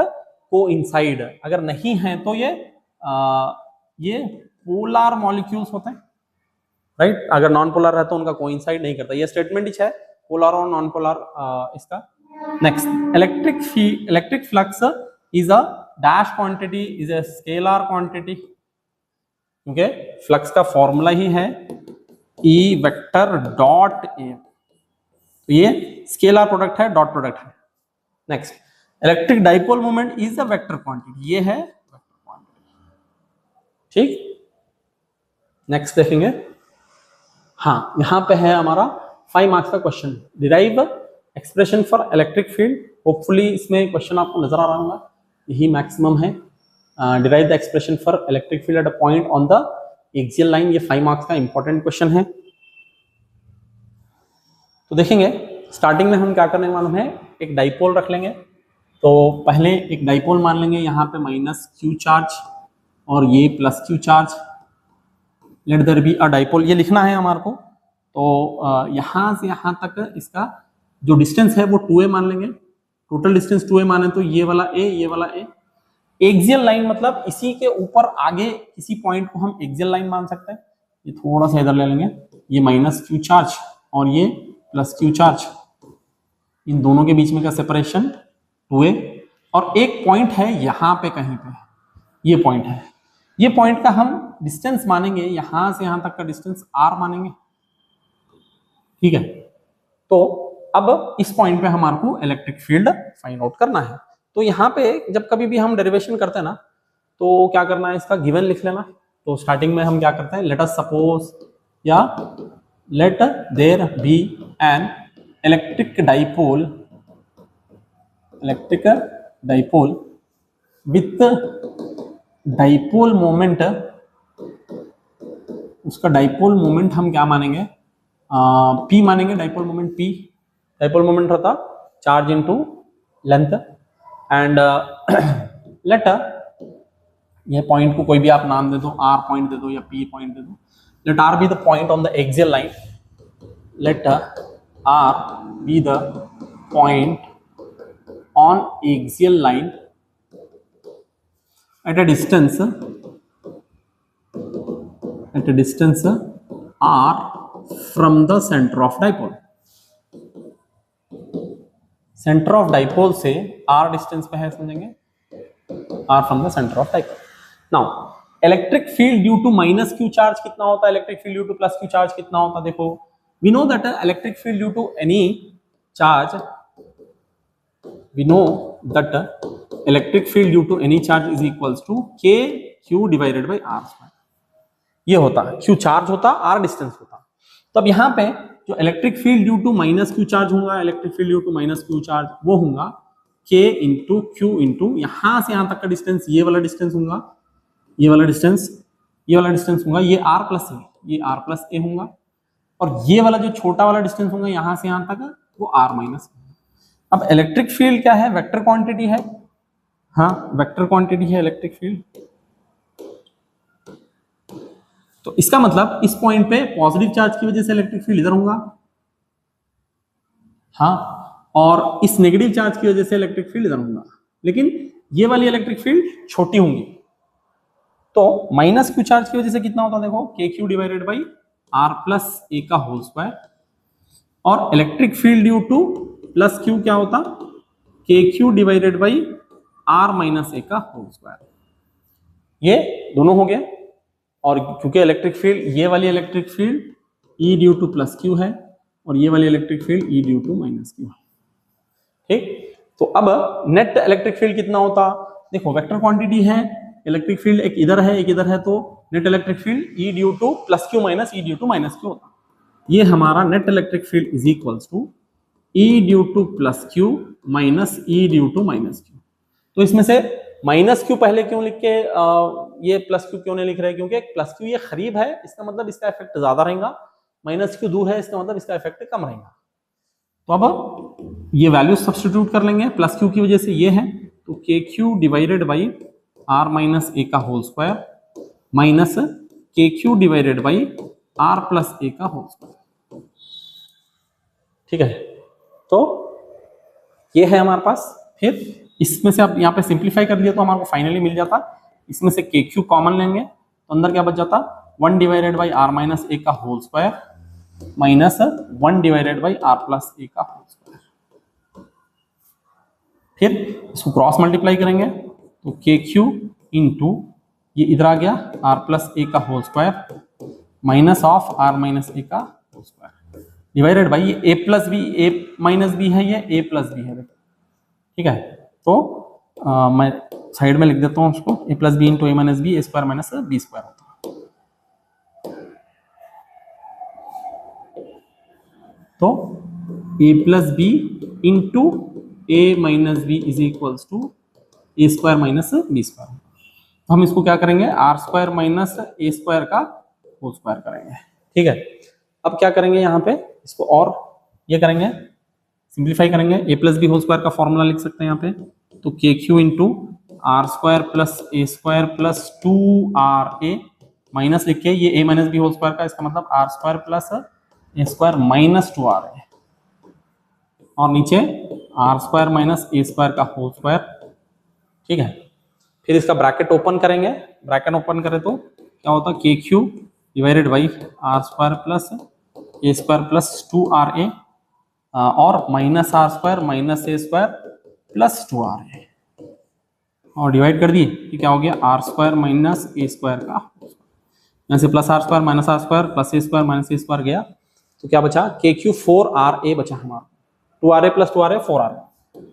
coincide, अगर नहीं है तो ये पोलर मॉलिक्यूल्स होते हैं, राइट, अगर नॉन पोलर है तो उनका कोइंसाइड नहीं करता, ये स्टेटमेंट ही है पोलर और नॉन पोलर इसका। Next, electric flux is a dash quantity is a scalar quantity, क्योंकि फ्लक्स का फॉर्मूला ही है E वेक्टर डॉट ए, तो ये स्केलर प्रोडक्ट है, डॉट प्रोडक्ट है। Next, electric dipole moment is a vector quantity, ये है वेक्टर क्वांटिटी, ठीक। नेक्स्ट देखेंगे, हाँ यहां पे है हमारा 5 मार्क्स का question, derive expression for electric field, hopefully इसमें क्वेश्चन आपको नजर आ रहा होगा, यही मैक्सिमम है, derive the expression for electric field at a point on the axial line, ये 5 मार्क्स का इंपॉर्टेंट क्वेश्चन है। तो देखेंगे, स्टार्टिंग में हम क्या करने मालूम है, एक डाइपोल रख लेंगे, तो पहले एक डाइपोल मान लेंगे, यहाँ पे माइनस क्यू चार्ज और ये plus Q charge, let there be a dipole, ये लिखना है हमारे को। तो यहाँ से यहाँ तक इसका जो डिस्टेंस है वो 2a मान लेंगे, टोटल डिस्टेंस 2a माने तो ये वाला a, ये वाला a। एक्सियल लाइन मतलब इसी के ऊपर आगे किसी पॉइंट को हम एक्सियल लाइन मान सकते हैं। ये थोड़ा सा इधर ले लेंगे, ये माइनस क्यू चार्ज और ये प्लस क्यू चार्ज, इन दोनों के बीच में का सेपरेशन 2a, और एक पॉइंट है यहाँ पे कहीं पे, ये पॉइंट है, ये पॉइंट का हम डिस्टेंस मानेंगे, यहां से यहां तक का डिस्टेंस r मानेंगे, ठीक है। तो अब इस पॉइंट पे हमारे को इलेक्ट्रिक फील्ड फाइंड आउट करना है। तो यहाँ पे जब कभी भी हम डेरिवेशन करते हैं ना, तो क्या करना है, इसका गिवन लिख लेना। तो स्टार्टिंग में हम क्या करते हैं, लेट अस सपोज या let there be an electric dipole with dipole moment, उसका डाइपोल मोमेंट हम क्या मानेंगे, P मानेंगे, dipole moment P। Dipole moment होता charge into length, and let ये पॉइंट को कोई भी आप नाम दे दो, R पॉइंट दे दो या P पॉइंट दे दो। Let R be the point on the axial line, let R be the point on axial line at a distance r from the center of dipole। Centre of dipole से r distance पे है, समझेंगे, r from the center of dipole। Now electric field due to minus q charge कितना होता है, electric field due to plus Q charge कितना होता है। देखो, we know that electric field due to any charge, we know that electric field due to any charge is equals to k q divided by r square। ये होता है, q charge होता, r distance होता। तब यहाँ पे जो electric field due to minus q charge होगा, electric field due to minus q charge वो होगा k इंटू क्यू इंटू यहाँ से यहाँ तक का डिस्टेंस, ये वाला डिस्टेंस होगा, ये वाला डिस्टेंस, ये वाला डिस्टेंस होगा, ये r प्लस a, ये r प्लस a होगा, और ये वाला जो छोटा वाला डिस्टेंस होगा यहाँ से यहाँ तक वो r माइनस। अब इलेक्ट्रिक फील्ड क्या है, वेक्टर क्वांटिटी है, हाँ वेक्टर क्वांटिटी है इलेक्ट्रिक फील्ड। तो इसका मतलब इस पॉइंट पे पॉजिटिव चार्ज की वजह से इलेक्ट्रिक फील्ड इधर होगा, हाँ, और इस नेगेटिव चार्ज की वजह से इलेक्ट्रिक फील्ड इधर होगा, लेकिन ये वाली इलेक्ट्रिक फील्ड छोटी होंगी। तो माइनस क्यू चार्ज की वजह से कितना होता है, देखो k q divided by r plus a का होल स्क्वायर, और electric field due to plus q क्या होता, k q divided by r minus a का होल स्क्वायर। ये दोनों हो गए, और क्योंकि इलेक्ट्रिक फील्ड, ये वाली electric field E due to plus q है, और ये वाली electric field E due to minus q है, ठीक। तो अब नेट इलेक्ट्रिक फील्ड कितना होता, देखो वेक्टर क्वांटिटी है, इलेक्ट्रिक फील्ड एक इधर है एक इधर है, तो net electric field E due to plus q minus E due to minus q होता। ये हमारा net electric field is equals to E due to plus q minus E due to minus q. तो इसमें से minus Q पहले क्यों लिख के ये प्लस क्यू क्यों नहीं लिख रहे, क्योंकि प्लस क्यू ये करीब है, इसका मतलब इसका इफेक्ट ज्यादा रहेगा, माइनस क्यू दूर है, इसका मतलब इसका इफेक्ट कम रहेगा। तो अब ये वैल्यू सब्स्टिट्यूट कर लेंगे, प्लस क्यू की वजह से ये है, तो k q divided by r minus a का whole square minus k q divided by r plus a का होल स्क्वायर, ठीक है। तो ये है हमारे पास, फिर इसमें से आप यहाँ पे सिंप्लीफाई कर दिया तो हमारे को फाइनली मिल जाता, इसमें से के क्यू कॉमन लेंगे तो अंदर क्या बच जाता, 1 divided by r minus a का whole square minus 1 divided by r plus a का होल स्क्वायर। फिर इसको क्रॉस मल्टीप्लाई करेंगे तो के क्यू इंटू ये इधर आ गया आर प्लस ए का whole square minus of r minus a का होल स्क्वायर डिवाइडेड बाई ये a plus b, a minus b है, ये ए प्लस बी है, ठीक है। तो मैं साइड में लिख देता हूँ उसको, a plus b into a minus b, a square minus b square होता है। तो a plus b into a minus b is equals to a square minus b square. तो हम इसको क्या करेंगे, r square minus a square का whole square करेंगे, ठीक है। अब क्या करेंगे यहाँ पे, इसको और ये करेंगे, सिंप्लीफाई करेंगे, a plus b whole square का फॉर्मूला लिख सकते हैं यहाँ पे, तो k q into r square plus a square plus 2RA minus लिख के ये a minus b whole square का, इसका मतलब r square plus a square minus 2RA और नीचे r square minus a square का होल स्क्वायर। ठीक है, फिर इसका ब्रैकेट ओपन करेंगे, ब्रैकेट ओपन करें तो क्या होता है के q divided by r square plus a square plus 2RA और minus r square minus a square plus 2RA और डिवाइड कर दिए, ये क्या हो गया r square minus a square का, यहाँ से plus r square minus r square plus a square minus a square गया, तो क्या बचा के क्यू 4RA बचा हमारा, 2RA प्लस 2RA 4RA,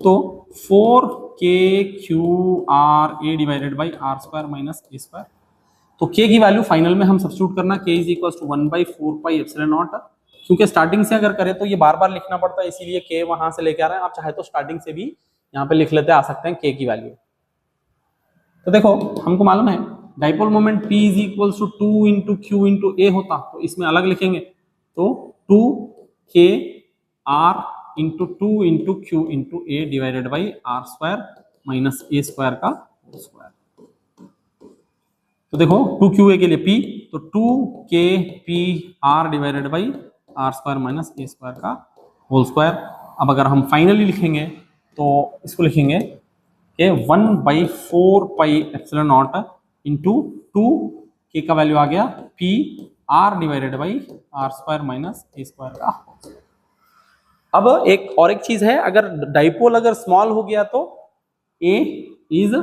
तो 4KQRA divided by r square minus a square. तो के की वैल्यू फाइनल में हम सब्स्टिट्यूट करना, के इज इक्वल टू 1/4πε0, क्योंकि स्टार्टिंग से अगर करें तो ये बार बार लिखना पड़ता है, इसीलिए के वहां से लेके आ रहे हैं। आप चाहे तो स्टार्टिंग से भी यहाँ पे लिख लेते आ सकते हैं के की वैल्यू। तो देखो हमको मालूम है dipole moment P is equal to 2 into q into a होता, तो इसमें अलग लिखेंगे, तो 2KR into 2 into q into a divided by r square minus a square का स्क्वायर। तो देखो 2QA के लिए P, तो 2KPR divided by r square minus a square का होल स्क्वायर। अब अगर हम फाइनली लिखेंगे तो इसको लिखेंगे कि 1/4πε0 इंटू 2K का वैल्यू आ गया PR divided by r square minus a square का। अब एक और एक चीज है, अगर डाइपोल अगर स्मॉल हो गया तो A is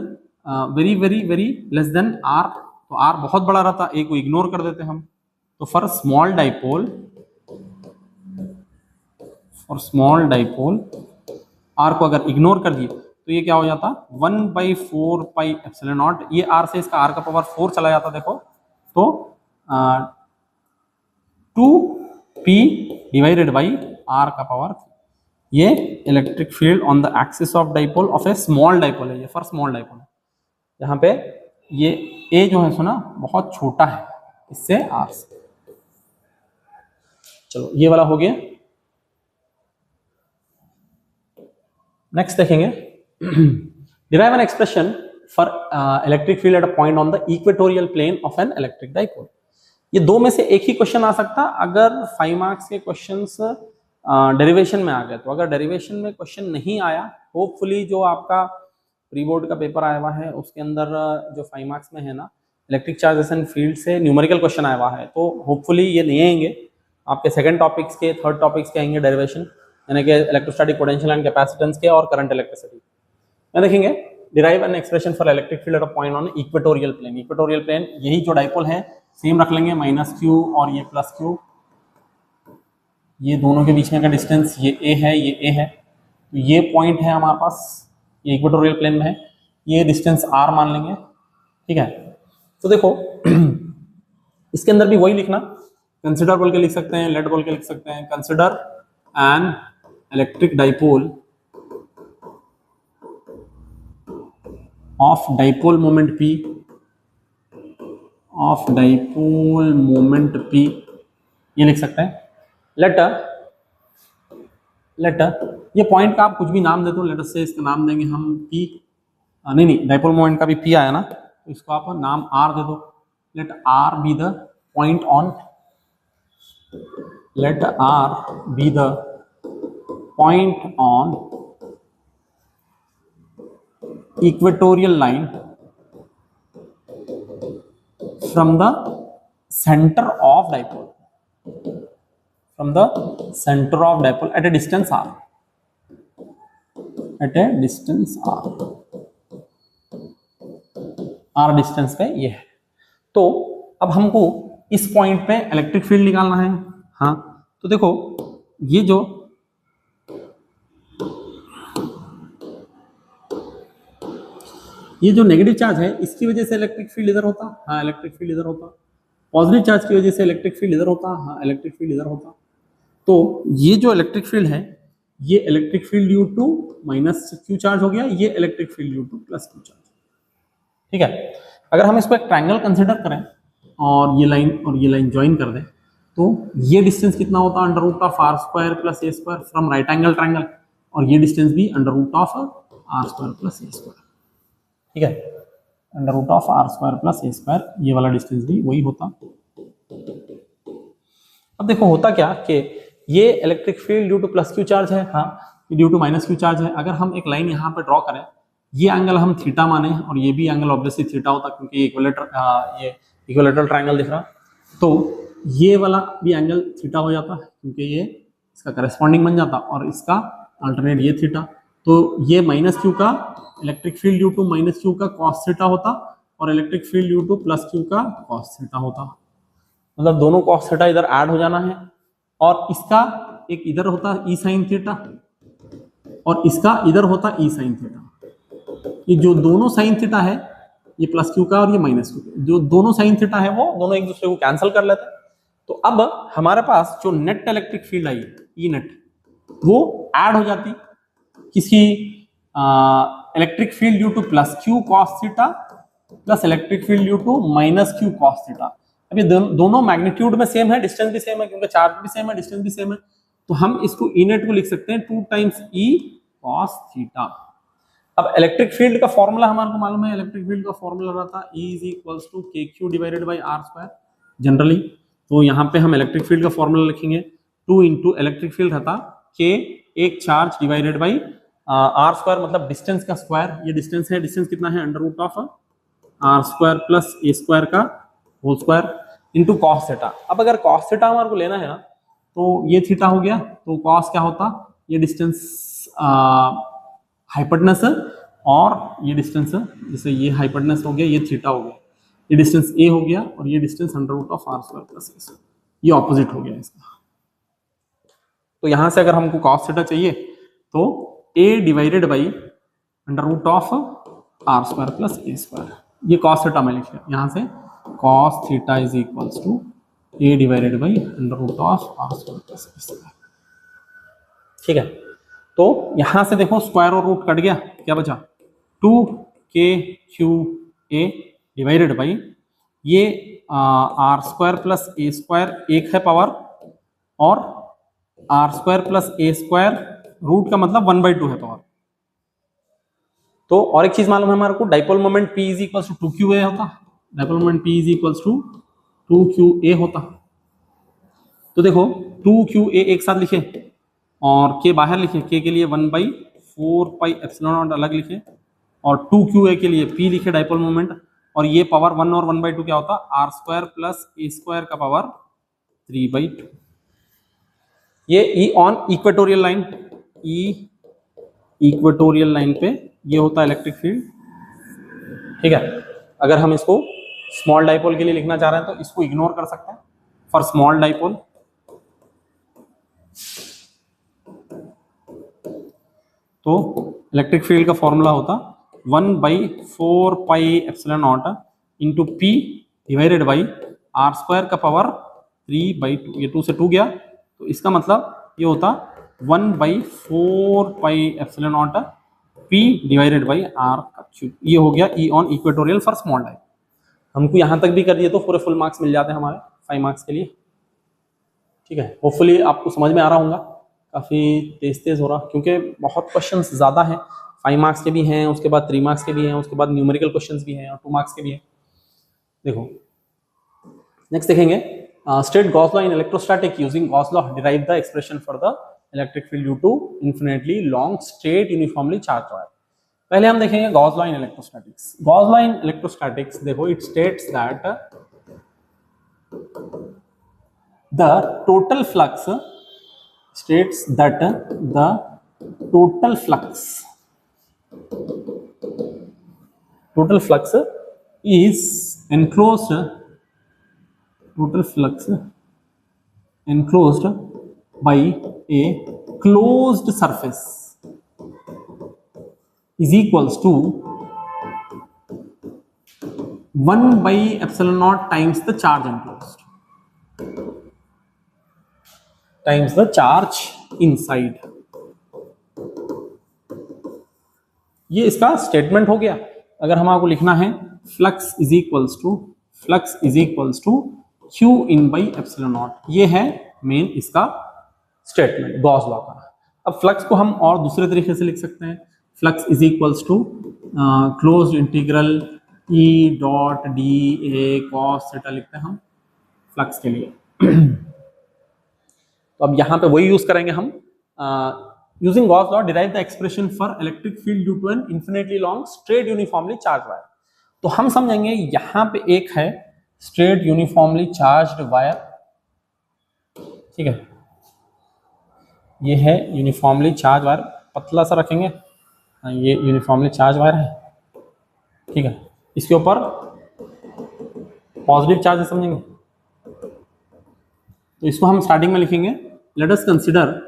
very very very less than R, तो R बहुत बड़ा रहता, A को इग्नोर कर देते हम। तो फॉर स्मॉल डाइपोल R को अगर इग्नोर कर दिए तो ये क्या हो जाता 1/4πε0, ये R से इसका R का पावर 4 चला जाता देखो, तो 2P डिवाइडेड बाई R का पावर। ये electric field on the axis of dipole of A small dipole है, ये फॉर स्मॉल डाइपोल है, यहाँ पे ये A जो है सुना बहुत छोटा है इससे R से। चलो ये वाला हो गया। नेक्स्ट देखेंगे derive an expression for electric field at a point on the equatorial plane of an electric dipole। ये दो में से एक ही क्वेश्चन आ सकता अगर 5 मार्क्स के क्वेश्चंस डेरिवेशन में आ गए। तो अगर डेरिवेशन में क्वेश्चन नहीं आया, होपफुली जो आपका प्री बोर्ड का पेपर आया हुआ है उसके अंदर जो 5 मार्क्स में है ना इलेक्ट्रिक चार्जेस एंड फील्ड से न्यूमेरिकल क्वेश्चन आया हुआ है, तो होपफुली ये नहीं आएंगे आपके सेकंड टॉपिक्स के, थर्ड टॉपिक्स के आएंगे डेरिवेशन, यानी कि इलेक्ट्रोस्टैटिक पोटेंशियल एंड कैपेसिटेंस के और करंट इलेक्ट्रिसिटी में देखेंगे। Derive an expression for electric field at a point on equatorial plane. Equatorial plane यही जो डाइपोल है सेम रख लेंगे, -q और ये +q, ये दोनों के बीच में का डिस्टेंस ये a है, ये a है, तो ये पॉइंट है हमारे पास, ये इक्वेटोरियल प्लेन में है, ये डिस्टेंस r मान लेंगे। ठीक है, तो देखो इसके अंदर भी वही लिखना, कंसिडर बोल के लिख सकते हैं, लेट बोल के लिख सकते हैं। Consider N electric dipole of dipole moment P, of dipole moment P, ये लिख सकते हैं। लेटर ये पॉइंट का आप कुछ भी नाम दे दो, लेटर से इसका नाम देंगे हम P, नहीं डाइपोल मोमेंट का भी P आया ना, तो इसको आप नाम R दे दो। Let R be the point on, let R be the point on equatorial line from the center of dipole, from the center of dipole at a distance r, at a distance r distance पे ये है। तो अब हमको इस point पे electric field निकालना है। हाँ, तो देखो ये जो नेगेटिव चार्ज है इसकी वजह से इलेक्ट्रिक फील्ड इधर होता, हाँ इलेक्ट्रिक फील्ड इधर होता। पॉजिटिव चार्ज की वजह से इलेक्ट्रिक फील्ड इधर होता, हाँ इलेक्ट्रिक फील्ड इधर होता। तो ये जो इलेक्ट्रिक फील्ड है ये electric field due to -q charge हो गया, ये electric field due to +q charge. ठीक है, अगर हम इसको एक ट्रायंगल कंसिडर करें और ये लाइन ज्वाइन कर दें तो ये डिस्टेंस कितना होता है, √r² + a² from right angle triangle, और ये डिस्टेंस भी √r² r square plus a square, ठीक है, under root of r square plus a square, ये वाला डिस्टेंस भी वही होता। अब देखो होता क्या कि ये electric field due to plus Q charge है, हाँ due to minus q charge है। अगर हम एक लाइन यहाँ पे ड्रॉ करें, ये एंगल हम थीटा माने और ये भी एंगल ऑब्वियसली थीटा होता क्योंकि ये इक्विलेटरल ट्रायंगल दिख रहा, तो ये वाला भी एंगल थीटा हो जाता क्योंकि ये इसका करस्पॉन्डिंग बन जाता और इसका अल्टरनेट ये थीटा, तो ये माइनस क्यू का electric field due to minus q का कॉस थीटा होता और electric field due to plus q का कॉस थीटा होता। मतलब दोनों कॉस थीटा इधर ऐड हो जाना है और इसका एक इधर होता ई साइन थीटा और इसका इधर होता ई साइन थीटा। ये जो दोनों साइन थीटा है, ये प्लस क्यू का और ये माइनस क्यू का, जो दोनों साइन थीटा है वो दोनों एक दूसरे को कैंसिल कर लेते हैं। तो अब हमारे पास जो net electric field I E net, वो ऐड हो जाती किसी electric field due to plus q cos theta plus electric field due to minus q cos theta. अब ये दोनों मैग्नीट्यूड में सेम है, डिस्टेंस भी सेम है क्योंकि चार्ज भी सेम है, डिस्टेंस भी सेम है, तो हम इसको ई नेट को लिख सकते हैं 2 टाइम्स ई कॉस थीटा। अब इलेक्ट्रिक फील्ड का फॉर्मूला हमारे को मालूम है, इलेक्ट्रिक फील्ड का फॉर्मूला रहता है E इज इक्वल्स टू के q divided by r square generally. तो यहाँ पे हम इलेक्ट्रिक फील्ड का फॉर्मूला लिखेंगे 2 इंटू इलेक्ट्रिक फील्ड रहता के एक charge divided by r square, मतलब डिस्टेंस का स्क्वायर, ये डिस्टेंस है, डिस्टेंस कितना है under root of r square plus a square का whole square into cos theta. अब अगर कॉस थीटा हमारे को लेना है ना, तो ये थीटा हो गया, तो कॉस क्या होता, ये डिस्टेंस हाइपोटेनस और ये डिस्टेंस, जैसे ये हाइपोटेनस हो गया, ये थीटा हो गया, ये डिस्टेंस ए हो गया और ये distance under root of r square plus a square, ये ऑपोजिट हो गया इसका। तो यहां से अगर हमको cos थीटा चाहिए तो a divided by under root of r square plus a square, ये cos थीटा में लिखा यहां से cos theta is equals to a divided by under root of r square plus a square, ठीक है। तो यहां से देखो स्क्वायर और रूट कट गया, क्या बचा 2kqa डिवाइडेड बाई ये r square plus a square एक है पावर और r square plus a square root का मतलब 1/2 है पावर। तो और एक चीज मालूम है हमारे को, dipole moment P is equals to 2qa होता, dipole moment P is equals to 2qa होता। तो देखो 2qa एक साथ लिखे और k बाहर लिखे, k के लिए 1/4 पाई एप्सिलॉन नॉट अलग लिखे और 2qa के लिए P लिखे डाइपोल मोमेंट, और ये पावर 1 और 1/2 क्या होता, r square plus a square का पावर 3/2। ये E on equatorial line, E equatorial line पे ये होता है इलेक्ट्रिक फील्ड, ठीक है। अगर हम इसको स्मॉल डाइपोल के लिए लिखना चाह रहे हैं तो इसको इग्नोर कर सकते हैं फॉर स्मॉल डाइपोल। तो इलेक्ट्रिक फील्ड का फॉर्मूला होता 1/4 pi epsilon naught into p divided by r square का पावर 3/2, ये 2 से 2 गया तो इसका मतलब ये होता 1/4 pi epsilon naught p divided by r का क्यूब, ये हो गया E on equatorial for small dipole. हमको यहाँ तक भी कर दिए तो पूरे फुल मार्क्स मिल जाते हैं हमारे 5 मार्क्स के लिए, ठीक है। होपफुली आपको समझ में आ रहा होगा, काफ़ी तेज हो रहा क्योंकि बहुत क्वेश्चंस ज़्यादा हैं, 5 मार्क्स के भी हैं, उसके बाद 3 मार्क्स के भी हैं, उसके बाद न्यूमेरिकल क्वेश्चंस भी हैं और 2 मार्क्स के भी हैं। देखो नेक्स्ट देखेंगे, state Gauss law in electrostatic using Gauss law derive the expression for the electric field due to infinitely long straight uniformly charge wire. पहले हम देखेंगे Gauss law in electrostatics. Gauss law in electrostatics देखो it states that the total flux states that the total flux is enclosed by a closed surface is equals to 1/epsilon naught times the charge enclosed times the charge inside। ये इसका statement हो गया। अगर हम आपको लिखना है flux is equals to q in by epsilon naught, ये है मेन इसका स्टेटमेंट गॉस लॉ का। अब फ्लक्स को हम और दूसरे तरीके से लिख सकते हैं, flux is equals to close integral E dot D A cos theta लिखते हैं हम फ्लक्स के लिए। तो अब यहाँ पे वही यूज करेंगे हम, using Gauss law derive the expression for electric field due to an infinitely long straight uniformly charge wire. तो हम समझेंगे यहाँ पे एक है स्ट्रेट यूनिफॉर्मली चार्ज्ड वायर, ठीक है, ये है यूनिफॉर्मली चार्ज वायर, पतला सा रखेंगे, ये यूनिफॉर्मली चार्ज वायर है, ठीक है, इसके ऊपर पॉजिटिव चार्ज समझेंगे। तो इसको हम स्टार्टिंग में लिखेंगे, लेट अस कंसीडर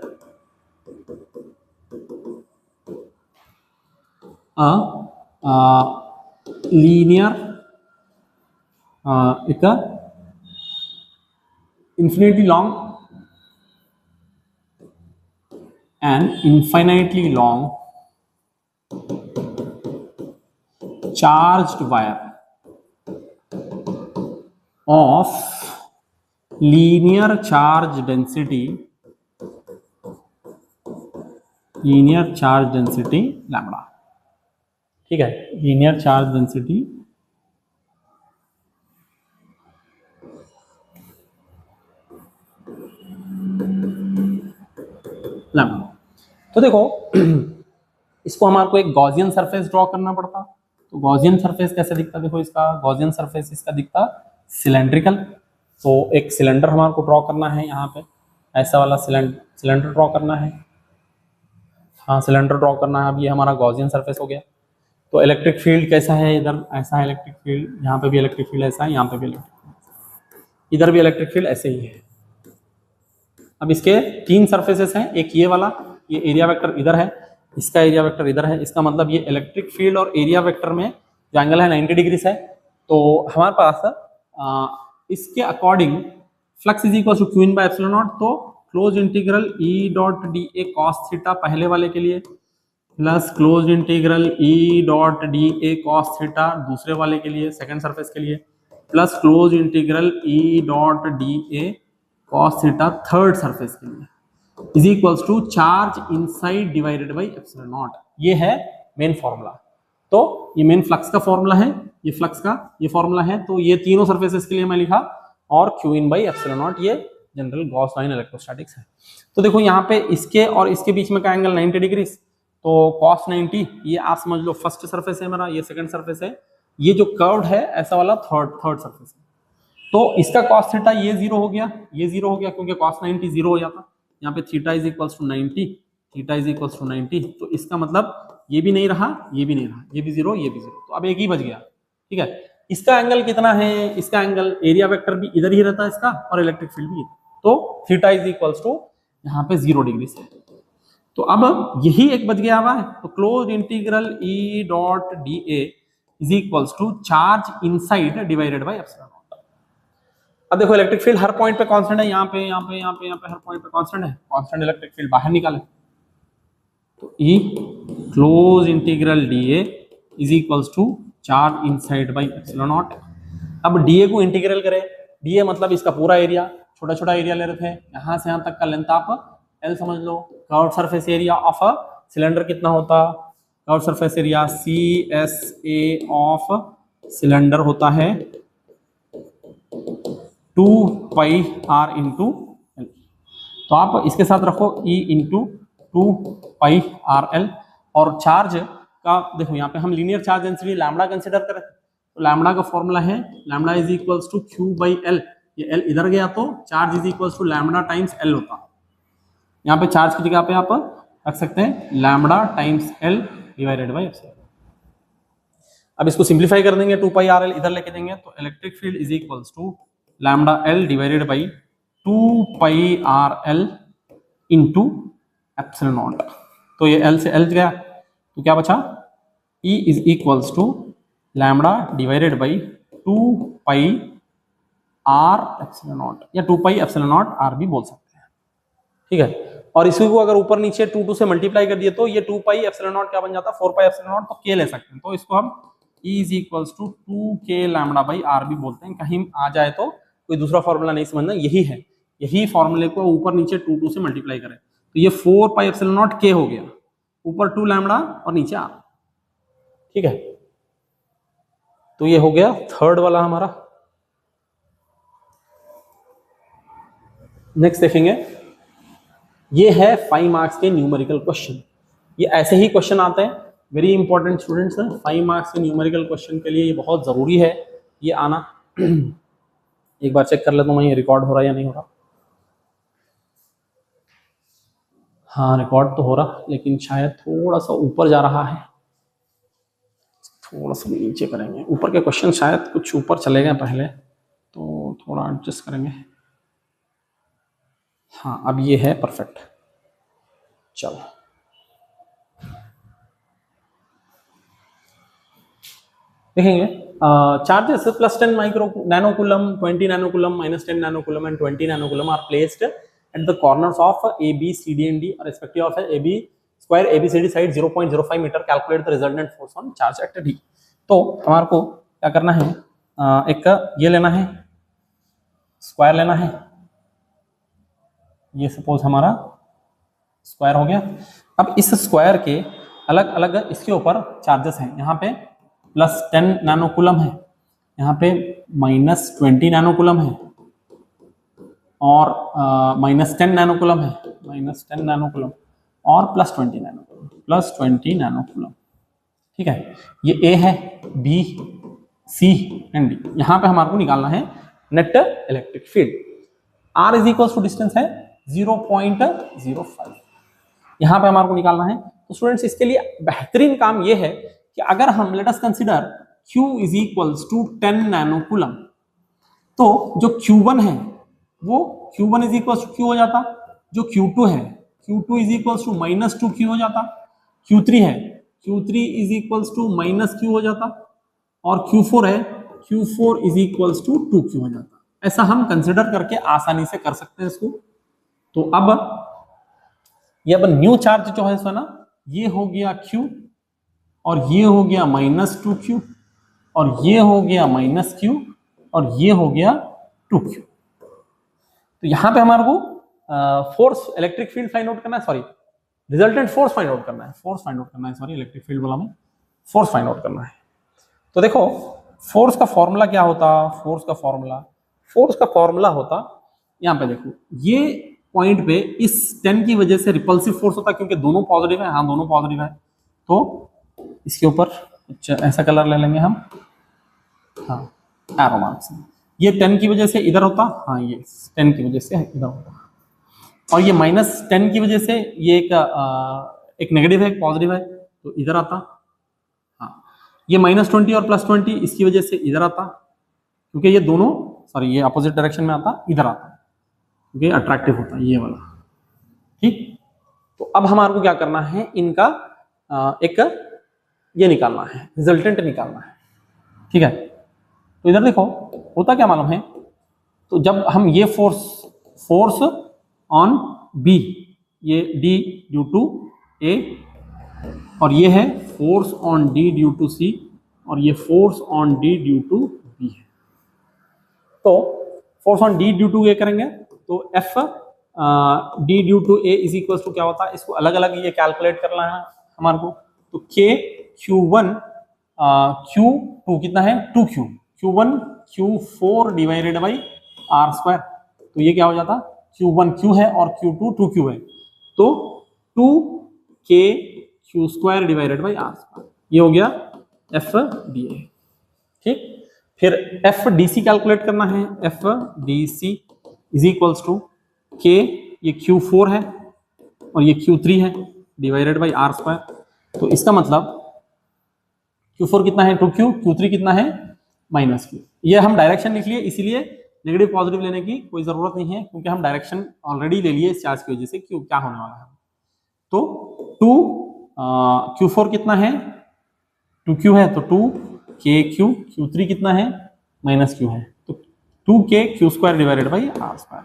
लीनियर एक infinitely long and infinitely long charged wire of linear charge density lambda, ठीक है, लीनियर चार्ज डेंसिटी लैम्डा। तो देखो इसको हमारे को एक गॉसियन सरफेस ड्रॉ करना पड़ता। तो गॉसियन सरफेस कैसे दिखता, देखो इसका गॉसियन सरफेस इसका दिखता सिलेंड्रिकल। तो एक सिलेंडर हमारे को ड्रॉ करना है, यहाँ पे ऐसा वाला सिलेंडर ड्रॉ करना है, हाँ सिलेंडर ड्रॉ करना है। अब ये हमारा गॉसियन सरफेस हो गया। तो इलेक्ट्रिक फील्ड कैसा है, इधर ऐसा है इलेक्ट्रिक फील्ड, यहाँ पे भी इलेक्ट्रिक फील्ड ऐसा है, यहाँ पे भी इलेक्ट्रिक फील्ड, इधर भी इलेक्ट्रिक फील्ड ऐसे ही है। अब इसके तीन सरफेसेस हैं, एक ये वाला, ये एरिया वेक्टर इधर है, इसका एरिया वेक्टर इधर है, इसका मतलब ये इलेक्ट्रिक फील्ड और एरिया वेक्टर में जो एंगल है 90 डिग्री है। तो हमारे पास इसके according flux is equal to q in by epsilon naught. तो close integral E dot D A cos theta पहले वाले के लिए plus close integral E dot D A cos theta दूसरे वाले के लिए, सेकंड सरफेस के लिए, plus close integral E dot D A cos theta third surface के लिए is equals to charge inside divided by epsilon naught. ये है मेन फॉर्मूला। तो ये मेन फ्लक्स का फॉर्मूला है, ये फ्लक्स का ये फॉर्मूला है। तो ये तीनों सरफेसेस के लिए मैं लिखा, और Q in by epsilon naught ये जनरल गॉस लाइन इलेक्ट्रोस्टैटिक्स है। तो देखो यहाँ पे इसके और इसके बीच में का एंगल 90 डिग्री, तो cos 90 ये आप समझ लो फर्स्ट सरफेस है मेरा, ये सेकंड सरफेस है, ये जो कर्व्ड है ऐसा वाला थर्ड सरफेस है। तो इसका cos थीटा ये जीरो हो गया, ये जीरो हो गया क्योंकि cos 90 जीरो हो जाता। यहाँ पे theta is equals to 90, theta is equals to 90। तो इसका मतलब ये भी नहीं रहा, ये भी नहीं रहा, ये भी जीरो, ये भी जीरो, तो अब एक ही बच गया, ठीक है। इसका एंगल कितना है, इसका एंगल एरिया वेक्टर भी इधर ही रहता है इसका, और इलेक्ट्रिक फील्ड भी, तो थीटा इज इक्वल्स टू यहाँ पे 0 डिग्री से। तो अब यही एक बच गया हुआ है। तो close integral E dot D A is equals to charge inside divided by epsilon naught. अब देखो इलेक्ट्रिक फील्ड हर पॉइंट पे कांस्टेंट है, यहाँ पे यहाँ पे यहाँ पे यहाँ पे हर पॉइंट पे कांस्टेंट है, कांस्टेंट इलेक्ट्रिक फील्ड बाहर निकाले। तो E close integral D A is equals to charge inside by epsilon naught. अब डी ए को इंटीग्रल करें, डी ए मतलब इसका पूरा एरिया, छोटा छोटा एरिया ले रहे थे, यहाँ से यहाँ तक का लेंथ आप L समझ लो। Curve surface area of a cylinder कितना होता, curve surface area CSA of cylinder होता है 2 पाई r इंटू L। तो आप इसके साथ रखो E इंटू 2 पाई RL। और चार्ज का देखो यहाँ पे हम linear charge density lambda consider करें, तो लैम्डा का फॉर्मूला है lambda is equals to Q by L। ये L इधर गया तो charge is equals to lambda times L होता। यहाँ पे चार्ज की जगह पे आप रख सकते हैं lambda times L divided by epsilon. अब इसको सिंप्लीफाई कर देंगे, 2 पाई RL इधर लेके देंगे, तो electric field is equals to lambda L divided by 2 pi RL into epsilon naught. तो ये L से L गया, तो क्या बचा, E is equals to lambda divided by 2 pi R epsilon naught, या 2 पाई एप्सिलॉन नॉट R भी बोल सकते हैं, ठीक है। और इसी को अगर ऊपर नीचे 2 से मल्टीप्लाई कर दिए तो ये 2 पाई एप्सिलॉन नॉट क्या बन जाता है, 4 पाई एप्सिलॉन नॉट, तो k ले सकते हैं। तो इसको हम E is equals to 2k lambda by R भी बोलते हैं। कहीं आ जाए तो कोई दूसरा फॉर्मूला नहीं समझना, यही है, यही फॉर्मूले को ऊपर नीचे 2 से मल्टीप्लाई करें तो ये 4 पाई एप्सिलॉन नॉट k हो गया, ऊपर 2 लैम्बडा और नीचे r। ठीक है, तो ये हो गया थर्ड वाला हमारा। नेक्स्ट देखेंगे, ये है 5 मार्क्स के न्यूमेरिकल क्वेश्चन। ये ऐसे ही क्वेश्चन आते हैं, वेरी इंपॉर्टेंट स्टूडेंट्स। 5 मार्क्स के न्यूमेरिकल क्वेश्चन के लिए ये बहुत जरूरी है ये आना। एक बार चेक कर लेता हूँ मैं, ये रिकॉर्ड हो रहा है या नहीं हो रहा। हाँ रिकॉर्ड तो हो रहा, लेकिन शायद थोड़ा सा ऊपर जा रहा है, थोड़ा सा नीचे करेंगे। ऊपर के क्वेश्चन शायद कुछ ऊपर चले गए पहले, तो थोड़ा एडजस्ट करेंगे। हाँ अब ये है परफेक्ट। चलो देखेंगे, charges +10 micro nanocoulomb, 20 nanocoulomb, -10 nanocoulomb and 20 nanocoulomb are placed at the corners of A B C D and D respective of A B square A B C D side 0.05 metre. Calculate the resultant force on charge at D. तो हमारे को क्या करना है, एक ये लेना है, स्क्वायर लेना है। ये सपोज हमारा स्क्वायर हो गया। अब इस स्क्वायर के अलग अलग इसके ऊपर चार्जेस हैं। यहाँ पे +10 नैनोकूलम है, यहाँ पे -20 नैनोकूलम है, और -10 नैनोकूलम है, -10 नैनोकूलम, और +20 नैनोकूलम, +20 नैनोकूलम। ठीक है, ये ए है, बी, सी एंड डी। यहाँ पे हमारे को निकालना है net electric field. R is equal to distance है 0.05, यहाँ पे हमारे को निकालना है। तो स्टूडेंट्स इसके लिए बेहतरीन काम ये है कि अगर हम let us consider Q is equals to 10 nanocoulomb, तो जो Q1 है वो Q1 is equals to Q हो जाता, जो Q2 है Q2 is equals to -2Q हो जाता, Q3 है Q3 is equals to -Q हो जाता, और Q4 है Q4 is equals to 2Q हो जाता। ऐसा हम कंसिडर करके आसानी से कर सकते हैं इसको। तो अब ये अब न्यू चार्ज जो है ना, ये हो गया Q, और ये हो गया -2Q, और ये हो गया -Q, और ये हो गया 2Q। तो यहां पे हमारे को force electric field find out करना है, sorry resultant force find out करना है, फोर्स फाइंड आउट करना है, सॉरी इलेक्ट्रिक फील्ड वाला में फोर्स फाइंड आउट करना है। तो देखो फोर्स का फॉर्मूला क्या होता, फोर्स का फॉर्मूला होता, यहाँ पे देखो ये पॉइंट पे इस 10 की वजह से रिपल्सिव फोर्स होता, क्योंकि दोनों पॉजिटिव है। हाँ दोनों पॉजिटिव है, तो इसके ऊपर कुछ ऐसा कलर ले लेंगे हम, हाँ एरो मार्क्स। ये 10 की वजह से इधर होता, हाँ ये 10 की वजह से इधर होता, और ये -10 की वजह से ये एक नेगेटिव है, एक पॉजिटिव है, तो इधर आता। हाँ ये -20 और +20 इसकी वजह से इधर आता, क्योंकि ये दोनों सॉरी ये अपोजिट डायरेक्शन में आता, इधर आता, क्योंकि अट्रैक्टिव होता है ये वाला। ठीक, तो अब हमारे को क्या करना है, इनका एक ये निकालना है, रिजल्टेंट निकालना है। ठीक है, तो इधर देखो होता क्या मालूम है, तो जब हम ये फोर्स ऑन बी, ये D ड्यू टू A, और ये है force on D due to C, और ये force on D due to B है। तो force on D due to A करेंगे, तो F D due to A is equal to क्या होता है, इसको अलग अलग ये कैलकुलेट करना है हमारे को। तो K Q1 Q2 कितना है 2Q, Q1 Q4 divided by R²। तो ये क्या हो जाता, Q1 Q है और Q2 2Q है, तो 2K Q² divided by R²। ये हो गया FDA। ठीक, फिर FDC कैलकुलेट करना है। FDC is equals to K, ये Q4 है और ये Q3 है, डिवाइडेड बाई R²। तो इसका मतलब Q4 कितना है 2Q, Q3 कितना है -Q। ये हम डायरेक्शन लिख लिए, इसीलिए नेगेटिव पॉजिटिव लेने की कोई जरूरत नहीं है, क्योंकि हम डायरेक्शन ऑलरेडी ले लिए इस चार्ज की वजह से। Q क्या होने वाला है, तो Q4 कितना है 2Q है, तो 2KQ, Q3 कितना है -Q है, तो 2K Q² divided by R²।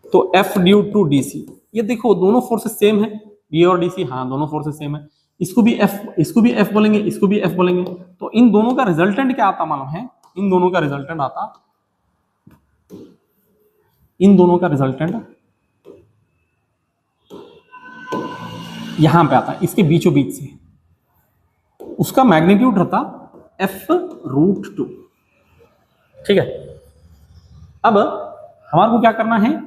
तो F ड्यू टू DC, ये देखो दोनों फोर्सेस सेम है, D और DC, हाँ दोनों फोर्सेस सेम है। इसको भी F बोलेंगे, इसको भी F बोलेंगे, तो इन दोनों का रिजल्टेंट क्या आता मालूम है, इन दोनों का रिजल्टेंट आता, इन दोनों का रिजल्टेंट यहां पे आता है इसके बीचों बीच से, उसका मैग्नीट्यूड रहता f√2। ठीक है, अब हमारे को क्या करना है,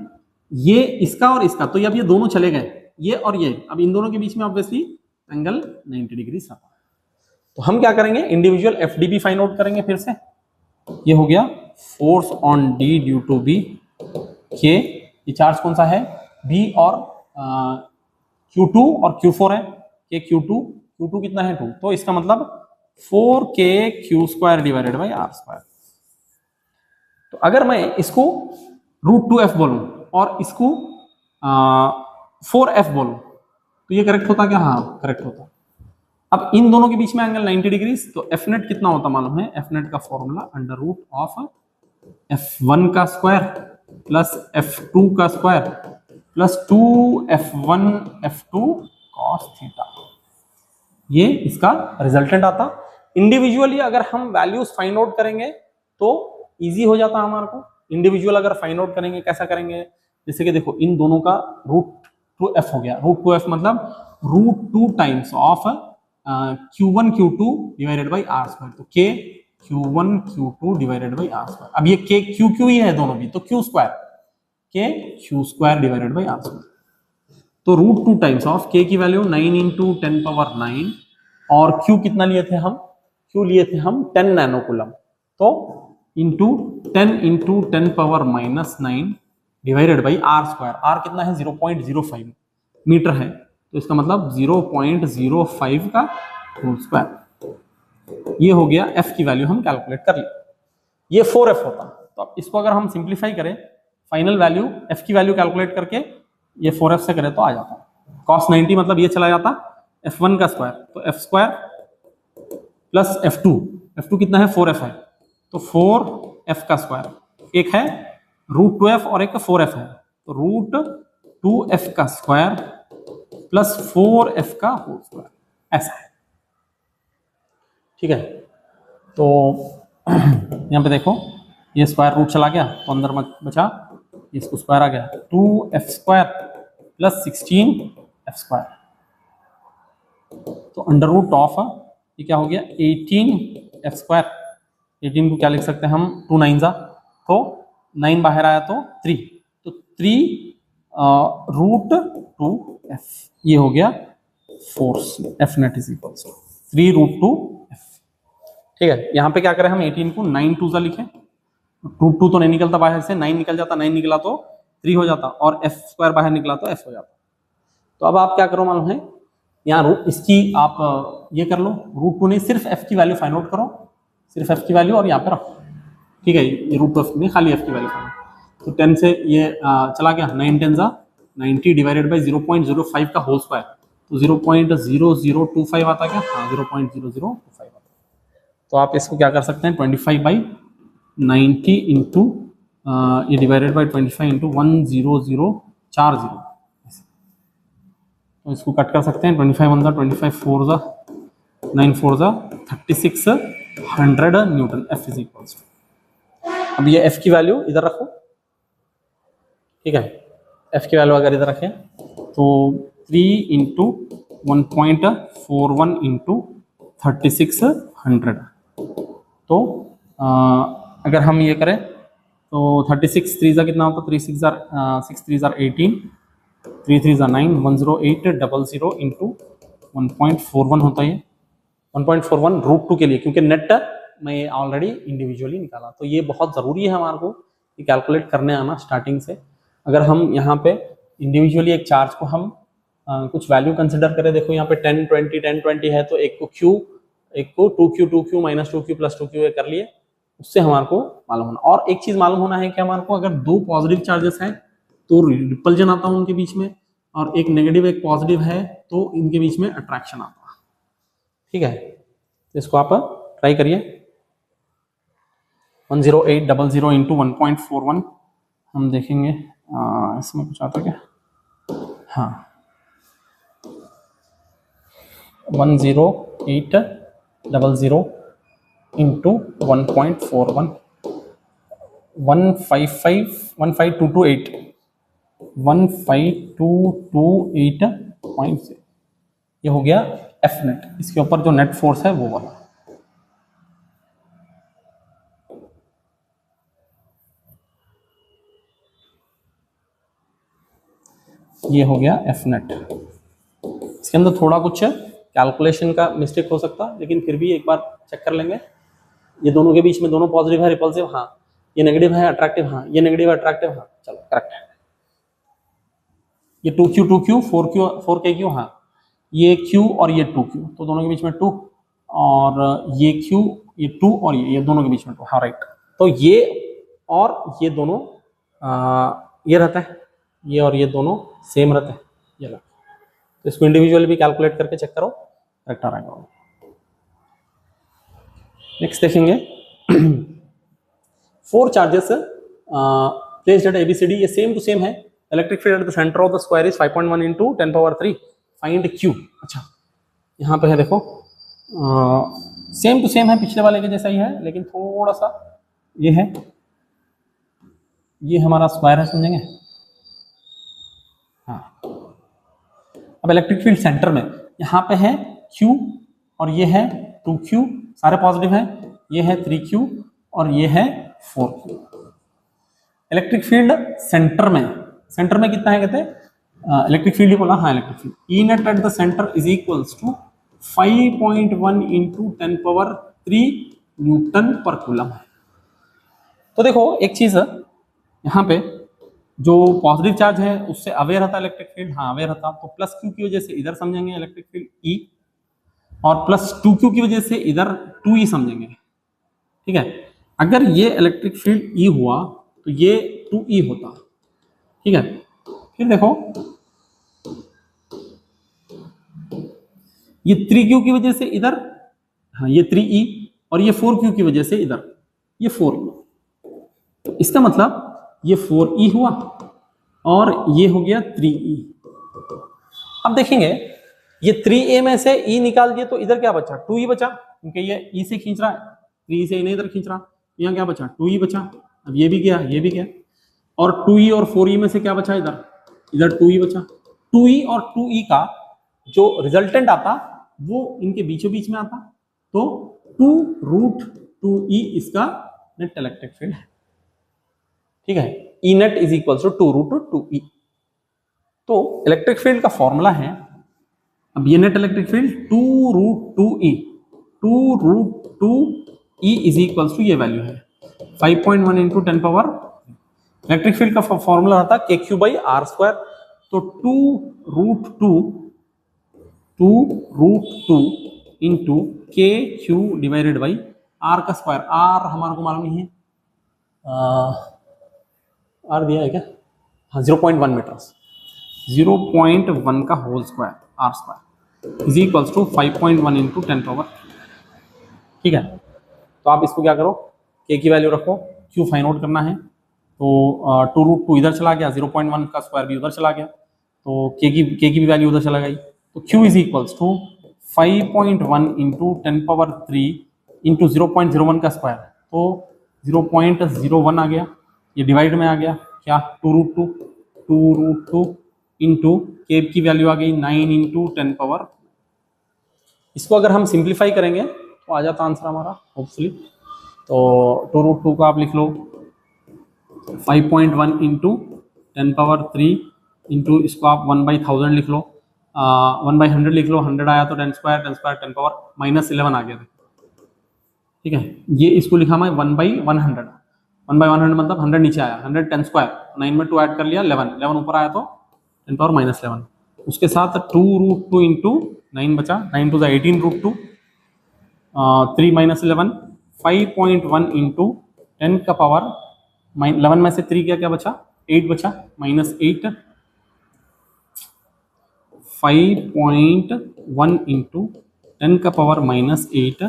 ये इसका और इसका, तो अब ये दोनों चले गए, ये और ये, अब इन दोनों के बीच में ऑब्वियसली एंगल 90 डिग्री आता है। तो हम क्या करेंगे, इंडिविजुअल FDB फाइंड आउट करेंगे फिर से। ये हो गया force on D due to B के, ये चार्ज कौन सा है, B और Q2 और Q4 है, के Q2 कितना है 2, तो इसका मतलब 4kq² डिवाइडेड बाई r²। तो अगर मैं इसको √2f बोलूं और इसको 4f बोलूं तो ये करेक्ट होता क्या, हाँ करेक्ट होता। अब इन दोनों के बीच में एंगल 90 डिग्री, तो एफ नेट कितना होता मालूम है, एफ नेट का फॉर्मूला √f1 का स्क्वायर प्लस f2 का square plus 2f1 f2 cos theta, ये इसका रिजल्टेंट आता। इंडिविजुअली अगर हम वैल्यूज फाइंड आउट करेंगे तो इजी हो जाता हमारे को। इंडिविजुअल अगर फाइंड आउट करेंगे कैसा करेंगे, जैसे कि देखो इन दोनों का √2f हो गया, √2f मतलब √2 times of Q1 Q2 divided by r², तो k Q1 Q2 divided by r²। अब ये k Q ही है दोनों भी, तो Q² k Q² divided by r², तो √2 टाइम्स ऑफ k की वैल्यू 9 इंटू 10⁹, और Q कितना लिए थे हम, Q लिए थे हम 10 नैनो कूलम, तो into 10 into 10⁻⁹ divided by r², r कितना है 0.05 मीटर है, तो इसका मतलब 0.05 का होल स्क्वायर। ये हो गया f की वैल्यू हम कैलकुलेट कर लिए, ये 4f होता। तो अब इसको अगर हम सिंप्लीफाई करें, फाइनल वैल्यू f की वैल्यू कैलकुलेट करके ये 4f से करें तो आ जाता cos 90, मतलब ये चला जाता f1 का स्क्वायर, तो f² प्लस f2 कितना है 4f है, तो 4f का स्क्वायर, एक है √2f और एक 4f है, तो √2f का स्क्वायर प्लस 4f का होल स्क्वायर, ऐसा है। ठीक है, तो यहां पे देखो ये स्क्वायर रूट चला गया तो अंदर बचा, इसको स्क्वायर आ गया 2f² प्लस 16f², तो अंडर रूट ऑफ ये क्या हो गया 18f²। 18 को क्या लिख सकते हैं हम, 2 9 जा, तो 9 बाहर आया तो 3, तो 3 √2f, ये हो गया force f net is equal to 3 √2f। ठीक है, यहाँ पे क्या करें हम 18 को 9 2 जा लिखें, √2 तो नहीं निकलता बाहर से, 9 निकल जाता, 9 निकला तो 3 हो जाता, और f² बाहर निकला तो f हो जाता। तो अब आप क्या करो मालूम है, यहाँ इसकी आप ये कर लो, √2 नहीं सिर्फ f की वैल्यू फाइंड आउट करो, सिर्फ f की वैल्यू और यहाँ पे रखो। ठीक है, ये √2f नहीं, खाली f की वैल्यू फाइंड, तो 10 से ये चला गया, 9 10 जा 90 डिवाइडेड बाई 0.05 का होल स्क्वायर, तो 0.0025 आता क्या, हाँ 0.0025 आता। तो आप इसको क्या कर सकते हैं 25/90 इंटू ये डिवाइडेड बाई 25 इंटू 10040, तो इसको कट कर सकते हैं, 25 1 जा 25 4 जा 9 4 जा 3600 newton, f is equals to. अब ये f की वैल्यू इधर रखो, ठीक है, f की वैल्यू अगर इधर रखें तो 3 इंटू 1.41 इंटू 3600, तो अगर हम ये करें तो 36 3 जा कितना होता, 3 6 जा 18, 3 3 जा 9, 10800 इंटू 1.41 होता है, 1.41 √2 के लिए, क्योंकि नेट मैं ऑलरेडी इंडिविजुअली निकाला, तो ये बहुत ज़रूरी है हमारे को ये कैलकुलेट करने आना स्टार्टिंग से। अगर हम यहाँ पे इंडिविजुअली एक चार्ज को हम कुछ वैल्यू कंसिडर करें, देखो यहाँ पे 10 20 10 20 है, तो एक को Q, एक को 2Q minus 2Q plus 2Q कर लिए, उससे हमारे को मालूम होना। और एक चीज मालूम होना है कि हमारे को अगर दो पॉजिटिव चार्जेस हैं तो रिपल्जन आता है उनके बीच में, और एक नेगेटिव एक पॉजिटिव है तो इनके बीच में अट्रैक्शन आता है। ठीक है, तो इसको आप ट्राई करिए, 10800 इंटू 1.41 हम देखेंगे इसमें कुछ आता क्या, हाँ 10800 इंटू 1.41 15228 15228.0, ये हो गया एफ नेट, इसके ऊपर जो नेट फोर्स है वो वाला। ये हो गया एफ नेट। इसके अंदर थोड़ा कुछ कैलकुलेशन का मिस्टेक हो सकता, लेकिन फिर भी एक बार चेक कर लेंगे। ये दोनों के बीच में दोनों पॉजिटिव है, रिपल्सिव, हाँ। ये नेगेटिव है, अट्रैक्टिव, हाँ। ये नेगेटिव है, अट्रैक्टिव, हाँ। चलो करेक्ट है। ये 2q 2q 4q 4kq, हाँ। ये q और ये 2q, तो दोनों के बीच में 2, और ये q, ये 2 और ये दोनों के बीच में 2, हाँ राइट। तो ये और ये दोनों ये रहता है, ये और ये दोनों सेम रहते हैं, ये ला। तो इसको इंडिविजुअली भी कैलकुलेट करके चेक करो, करेक्ट आ रहेगा। नेक्स्ट देखेंगे 4 चार्जेस प्लेस्ड एट ABCD, ये सेम टू सेम है। Electric field eight the centre of the square is 5.1 into 10⁻3, find Q। अच्छा यहाँ पे है देखो, सेम टू सेम है, पिछले वाले के जैसा ही है, लेकिन थोड़ा सा ये है, ये हमारा स्क्वायर है, समझेंगे। हाँ, अब इलेक्ट्रिक फील्ड सेंटर में यहाँ पे है Q और ये है 2Q, सारे पॉजिटिव हैं। ये है 3Q और ये है 4Q। इलेक्ट्रिक फील्ड सेंटर में कितना है कहते हैं, इलेक्ट्रिक फील्ड ही बोला, हाँ electric field. E net at the centre is equals to 5.1 into 10⁻3 newton per coulomb है। तो देखो एक चीज यहाँ पे, जो पॉजिटिव चार्ज है उससे अवेयर रहता इलेक्ट्रिक फील्ड, हाँ अवेयर रहता, तो प्लस Q की वजह से इधर समझेंगे इलेक्ट्रिक फील्ड E, और प्लस 2Q की वजह से इधर 2E समझेंगे, ठीक है। अगर ये इलेक्ट्रिक फील्ड E हुआ तो ये 2E होता, ठीक है। फिर देखो ये 3Q की वजह से इधर, हाँ ये 3E, और ये 4Q की वजह से इधर ये 4E, तो इसका मतलब ये 4E हुआ और ये हो गया 3E। अब देखेंगे ये 3A में से E निकाल दिए तो इधर क्या बचा, 2E बचा, क्योंकि ये E से खींच रहा है, 3E से इन्हें इधर खींच रहा, यहाँ क्या बचा, 2E बचा। अब ये भी गया, ये भी गया, और 2E और 4E में से क्या बचा, इधर 2E बचा। 2E और 2E का जो रिजल्टेंट आता वो इनके बीचों बीच में आता, तो 2√2E इसका नेट इलेक्ट्रिक फील्ड है, ठीक है। E net is equal to 2√2E। तो इलेक्ट्रिक फील्ड का फॉर्मूला है, अब ये net electric field 2√2E, 2√2E is equal to ये वैल्यू है 5.1 into 10⁻। इलेक्ट्रिक फील्ड का फॉर्मूला था KQ/R², तो 2√2 into KQ divided by R का स्क्वायर। R हमारे को मालूम नहीं है, R दिया है क्या, हाँ 0.1 मीटर्स, 0.1 का whole square R² is equals to 5.1 into 10⁻, ठीक है। तो आप इसको क्या करो, K की वैल्यू रखो, Q फाइंड आउट करना है, तो 2√2 इधर चला गया, 0.1 का स्क्वायर भी उधर चला गया, तो K की भी वैल्यू उधर चला गई, तो Q is equals to 5.1 into 10⁻3 into 0.01 का स्क्वायर, तो 0.01 आ गया, ये डिवाइड में आ गया क्या, 2√2 इंटू K की वैल्यू आ गई 9 into 10⁻। इसको अगर हम सिंप्लीफाई करेंगे तो आ जाता आंसर हमारा होपफुली। तो 2√2 को आप लिख लो 5.1 into 10⁻3 इंटू इसको आप 1/1000 लिख लो, 1/100 लिख लो, 100 आया तो 10 स्क्वायर 10⁻11 आ गया, ठीक है। ये इसको लिखा मैं 1/100, 1/100 मतलब 100 नीचे आया, 100 10 स्क्वायर, 9 में 2 ऐड कर लिया, 11 ऊपर आया तो 10⁻11। उसके साथ 2√2 इंटू 9 बचा, 9 to the 18√2, 3 - 11, 5.1 इंटू 10 का पावर 11 में से 3 क्या बचा, 8 बचा, -8, 5.1 इंटू 10 का power -8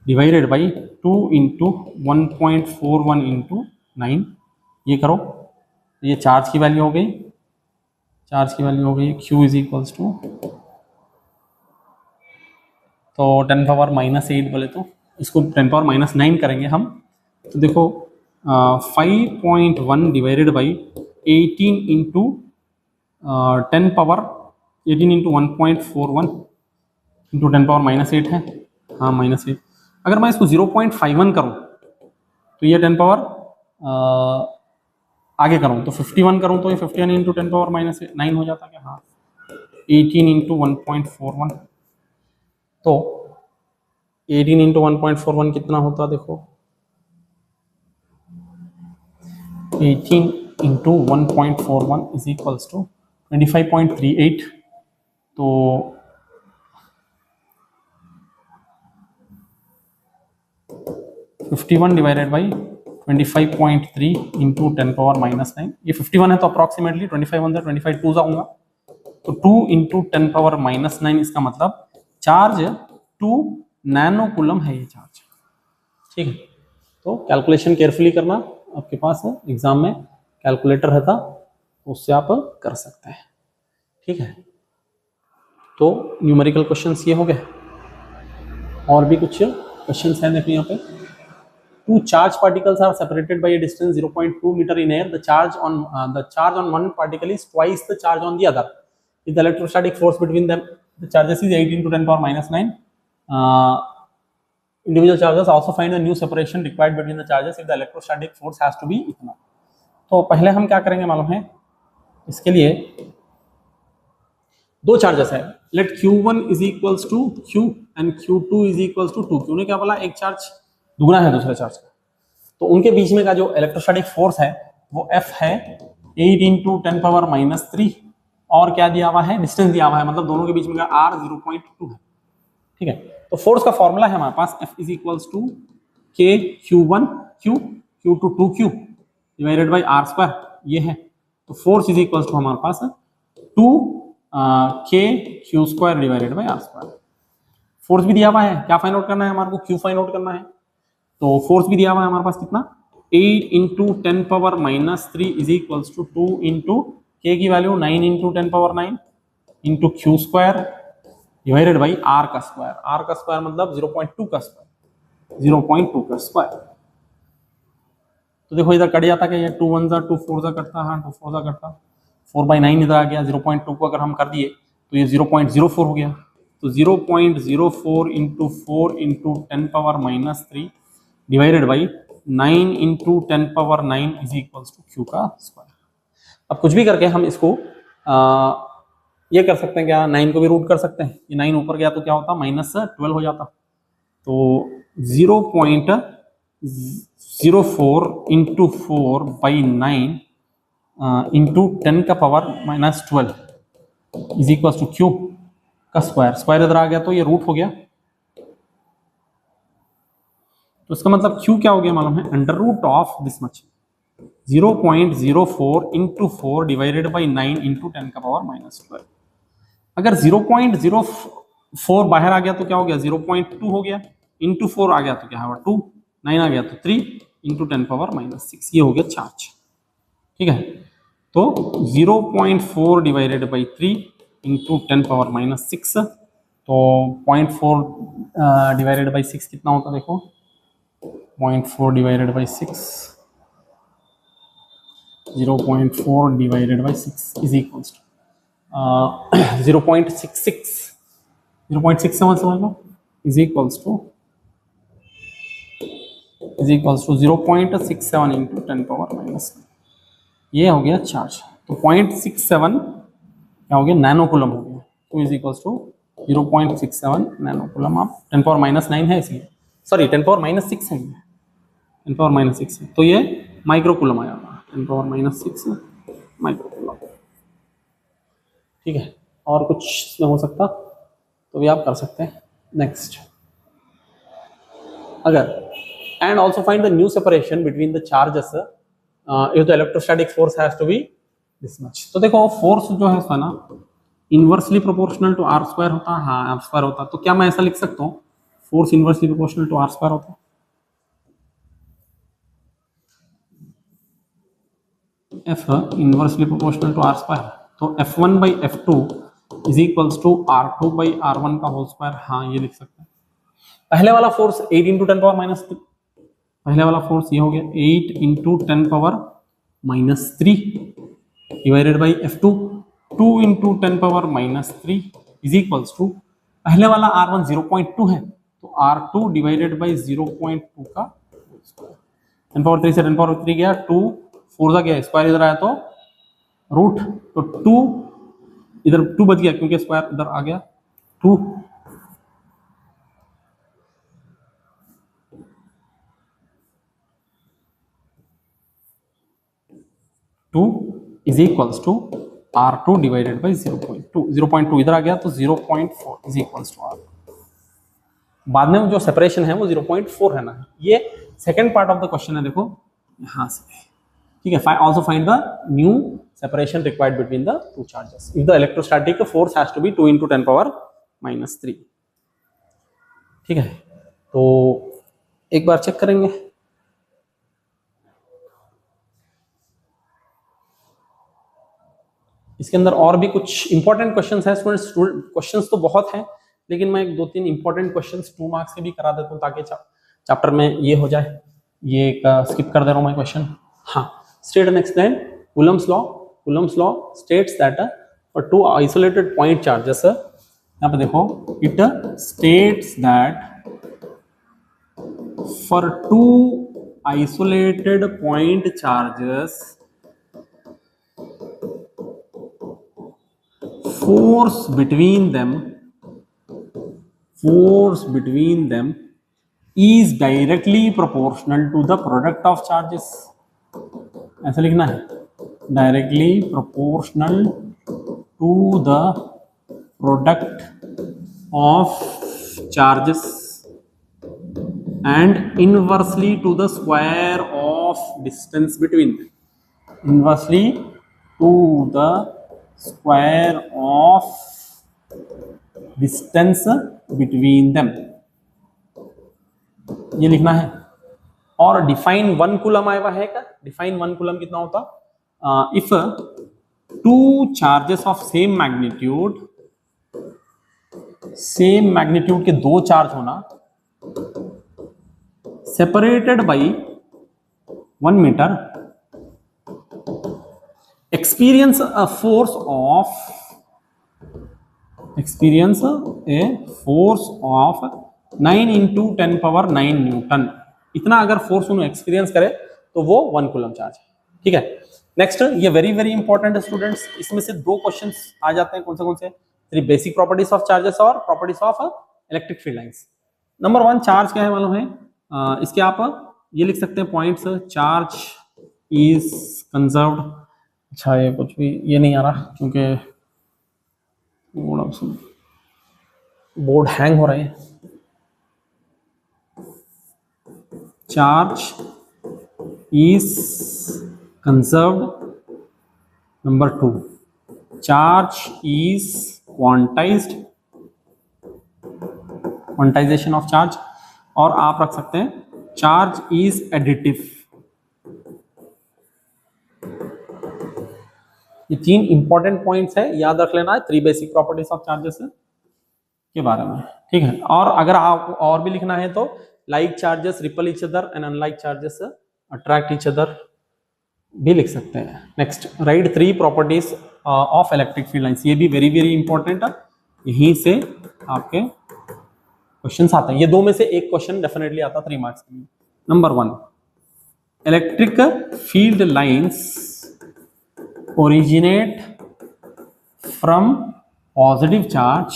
divided by 2 into 1.41 into 9, ये करो, ये चार्ज की वैल्यू हो गई, Q इज इक्वल्स टू, तो 10⁻⁻8 बोले तो इसको 10⁻⁻9 करेंगे हम, तो देखो 5.1 divided by 18 into 10 power 18 into 1.41, into 10 power -8 है, हाँ -8। अगर मैं इसको 0.51 करूँ तो ये 10 पावर आगे करूँ तो 51 करूँ तो ये 51 इंटू 10 पावर -9 हो जाता क्या? हाँ, 18 इंटू 1.41। तो 18 इंटू 1.41 कितना होता देखो, 18 इंटू 1.41 इज इक्वल्स टू 25.38। तो 51 डिवाइडेड बाई 25.3 इंटू 10 पावर -9, ये 51 है तो अप्रॉक्सीमेटली 25 1 25 2 आऊंगा, तो 2 इंटू 10 पावर -9, इसका मतलब चार्ज 2 नैनो कूलम है ये चार्ज। ठीक है, तो कैलकुलेशन केयरफुली करना, आपके पास एग्जाम में कैलकुलेटर रहता तो उससे आप कर सकते हैं। ठीक है, तो न्यूमेरिकल क्वेश्चंस ये हो गए, और भी कुछ क्वेश्चंस हैं देखिए यहाँ पे। Two charged particles are separated by a distance 0.2 meter in air. The charge on one particle is twice the charge on the other. If the electrostatic force between them, the charges is 8 into 10 power -9. Individual charges also find the new separation required between the charges if the electrostatic force has to be इतना। तो पहले हम क्या करेंगे मालूम है, इसके लिए दो चार्जेस है, let Q1 is equals to Q and Q2 is equals to 2। Q ने क्या बोला, एक चार्ज दुगना है दूसरे चार्ज का, तो उनके बीच में का जो इलेक्ट्रोस्टैटिक फोर्स है वो F है 8 इंटू 10 पावर -3, और क्या दिया हुआ है, डिस्टेंस दिया हुआ है, मतलब दोनों के बीच में का R 0.2 है। ठीक है, तो फोर्स का फॉर्मूला है हमारे पास F is equals to K Q1 Q Q2 2Q divided by R square, ये है। तो फोर्स इज इक्वल्स टू हमारे पास 2 K Q square divided by R square. Force भी दिया हुआ है, क्या फाइंड आउट करना है हमारे को, Q फाइंड आउट करना है। तो फोर्स भी दिया हुआ है हमारे पास कितना, 8 into 10 power -3 is equals to 2 into K की value 9 into 10 power 9 into Q square divided by R का स्क्वायर। R का स्क्वायर मतलब 0.2 का स्क्वायर, 0.2 का स्क्वायर। तो देखो इधर कट जाता क्या, ये 2 1 2 4 कटता, हाँ 2 4 कटता, 4/9 इधर आ गया, 0.2 को अगर हम कर दिए तो ये 0.04 हो गया। तो 0.04 into 4 into 10 power -3 divided by 9 into 10 power 9 is equals to Q का स्क्वायर। अब कुछ भी करके हम इसको ये कर सकते हैं क्या, 9 को भी रूट कर सकते हैं, ये 9 ऊपर गया तो क्या होता, -12 हो जाता। तो 0.04 इंटू 4/9 इंटू 10 का power -12 is equals to Q का स्क्वायर। स्क्वायर इधर आ गया तो ये रूट हो गया, तो इसका मतलब Q क्या हो गया मालूम है, under root of this much 0.04 into 4 divided by 9 into 10 का पावर -12। अगर 0.04 बाहर आ गया तो क्या हो गया, 0.2 हो गया, इंटू 4 आ गया तो क्या होगा 2, 9 आ गया तो 3 इंटू 10 पावर -6, ये हो गया चार्ज। ठीक है, तो 0.4 डिवाइडेड बाई 3 इंटू 10 पावर -6, तो 0.4 डिवाइडेड बाई 6 कितना होता देखो, 0.4 divided by 6, 0.4 divided by 6 is equals to 0.66, 0.67 समझ लो, is equals to 0.67 into 10 power -9, ये हो गया चार्ज। तो 0.67 क्या हो गया, नैनो कूलम हो गया। तो is equals to 0.67 nano coulomb. आप 10 पावर -9 है इसलिए, सॉरी 10 पावर -6 है, 10 पावर -6 है, तो ये माइक्रो कूलम आया, 10 पावर -6 माइक्रो कूलम। ठीक है, और कुछ हो सकता तो भी आप कर सकते हैं। नेक्स्ट, अगर and also find the new separation between the charges if the electrostatic force has to be this much. तो देखो फोर्स जो है उसका ना inversely proportional to R square होता है, हाँ R स्क्वायर होता, तो क्या मैं ऐसा लिख सकता हूँ, force inversely proportional to R square होता है, F inversely proportional to R square, तो F1 by F2 is equals to R2 by R1 का होल स्क्वायर, हाँ ये लिख सकते हैं। पहले वाला फोर्स 8 इंटू 10 पावर -3, पहले वाला फोर्स ये हो गया 8 into 10 power -3 divided by F2 2 into 10 power -3 is equals to पहले वाला R1 0.2 है, तो R2 डिवाइडेड बाई 0.2 का 10³ से 10³ गया, 2 4 का गया, स्क्वायर इधर आया तो रूट, तो 2 इधर 2 बच गया क्योंकि स्क्वायर इधर आ गया 2। Is equals to R2 divided by 0.2, 0.2 इधर आ गया तो 0.4 इज इक्वल्स टू R। बाद में जो सेपरेशन है वो 0.4 रहना है। ये second part of the question है, देखो यहां से, ठीक है। Also find the new separation required between the two charges if the electrostatic force has to be 2 × 10⁻³ ठीक है। तो एक बार चेक करेंगे। इसके अंदर और भी कुछ इंपॉर्टेंट क्वेश्चंस है स्टूडेंट्स। क्वेश्चंस तो बहुत हैं, लेकिन मैं 1-2-3 इंपॉर्टेंट क्वेश्चंस 2 मार्क्स के भी करा देता हूँ ताकि चैप्टर में ये हो जाए। ये स्किप कर दे रहा हूँ मैं क्वेश्चन। हाँ, state and explain Coulomb's law. Coulomb's law states that for 2 isolated point charges, यहाँ पे देखो, it states that for 2 isolated point charges force between them is directly proportional to the product of charges। ऐसा लिखना है, directly proportional to the product of charges and inversely to the square of distance between them। Inversely to the square of distance between them, ये लिखना है। और define 1 coulomb आया हुआ है क्या? डिफाइन 1 कूलम कितना होता? If 2 charges of same magnitude के 2 चार्ज होना, separated by 1 metre, experience a force of 9 × 10⁹ newton. इतना अगर फोर्स उन्होंने एक्सपीरियंस करे तो वो 1 कूलम चार्ज है, ठीक है। नेक्स्ट, ये वेरी वेरी इंपॉर्टेंट है स्टूडेंट्स। इसमें से 2 क्वेश्चंस आ जाते हैं। कौन से? 3 बेसिक प्रॉपर्टीज ऑफ चार्जेस और properties of electric field lines. Number 1 charge क्या है मालूम है? इसके आप ये लिख सकते हैं पॉइंट्स, चार्ज इज कंजर्व्ड। अच्छा, ये कुछ भी ये नहीं आ रहा क्योंकि बोर्ड हैंग हो रहे हैं। Charge is conserved. Number 2, charge is quantized, quantization of charge. और आप रख सकते हैं चार्ज इज एडिटिव। ये 3 इंपॉर्टेंट पॉइंट्स है, याद रख लेना है 3 बेसिक प्रॉपर्टीज ऑफ चार्जेस के बारे में, ठीक है। और अगर आप और भी लिखना है तो like charges ripple each other and unlike charges attract each other भी लिख सकते हैं। Next, right 3 properties of electric field lines. ये भी वेरी वेरी इंपॉर्टेंट है, यहीं से आपके क्वेश्चंस आते हैं। ये 2 में से एक क्वेश्चन डेफिनेटली आता 3 मार्क्स के लिए। Number 1, electric field lines originate from positive charge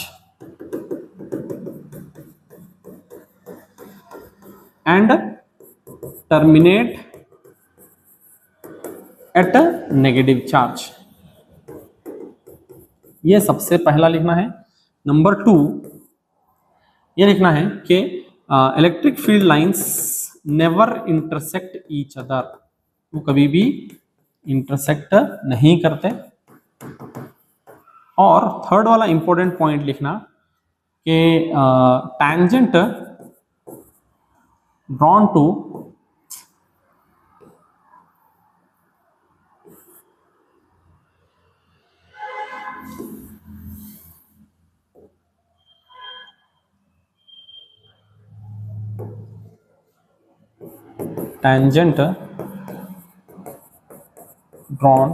and terminate at a negative charge। ये सबसे पहला लिखना है। नंबर 2, ये लिखना है कि electric field lines never intersect each other, वो कभी भी इंटरसेक्ट नहीं करते। और थर्ड वाला इंपॉर्टेंट पॉइंट लिखना कि tangent drawn to drawn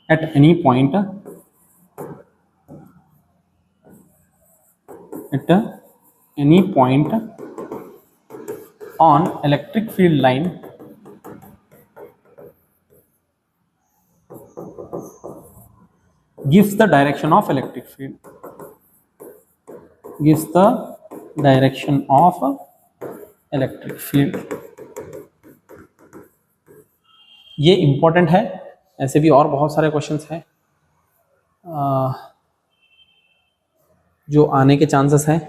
at any point at any point on electric field line gives the direction of electric field, gives the direction of electric field। ये इंपॉर्टेंट है, ऐसे भी और बहुत सारे क्वेश्चंस हैं जो आने के चांसेस हैं।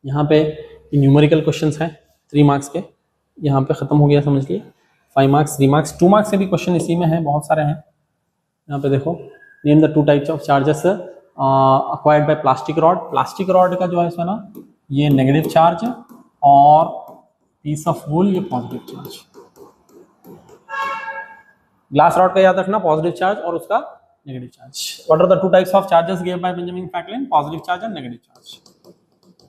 यहाँ पे न्यूमेरिकल क्वेश्चंस हैं 3 मार्क्स के, यहाँ पे ख़त्म हो गया समझ लिए। 5 मार्क्स, 3 मार्क्स, 2 मार्क्स से भी क्वेश्चन इसी में है, बहुत सारे हैं। यहाँ पे देखो, name the 2 types of charges acquired bye plastic rod. Plastic rod का जो है इसमें ना, ये नेगेटिव चार्ज और पीस ऑफ वूल ये पॉजिटिव चार्ज। ग्लास रॉड का याद रखना, पॉजिटिव चार्ज और उसका negative charge. What are the 2 types of charges given by Benjamin Franklin? Positive charge and negative charge.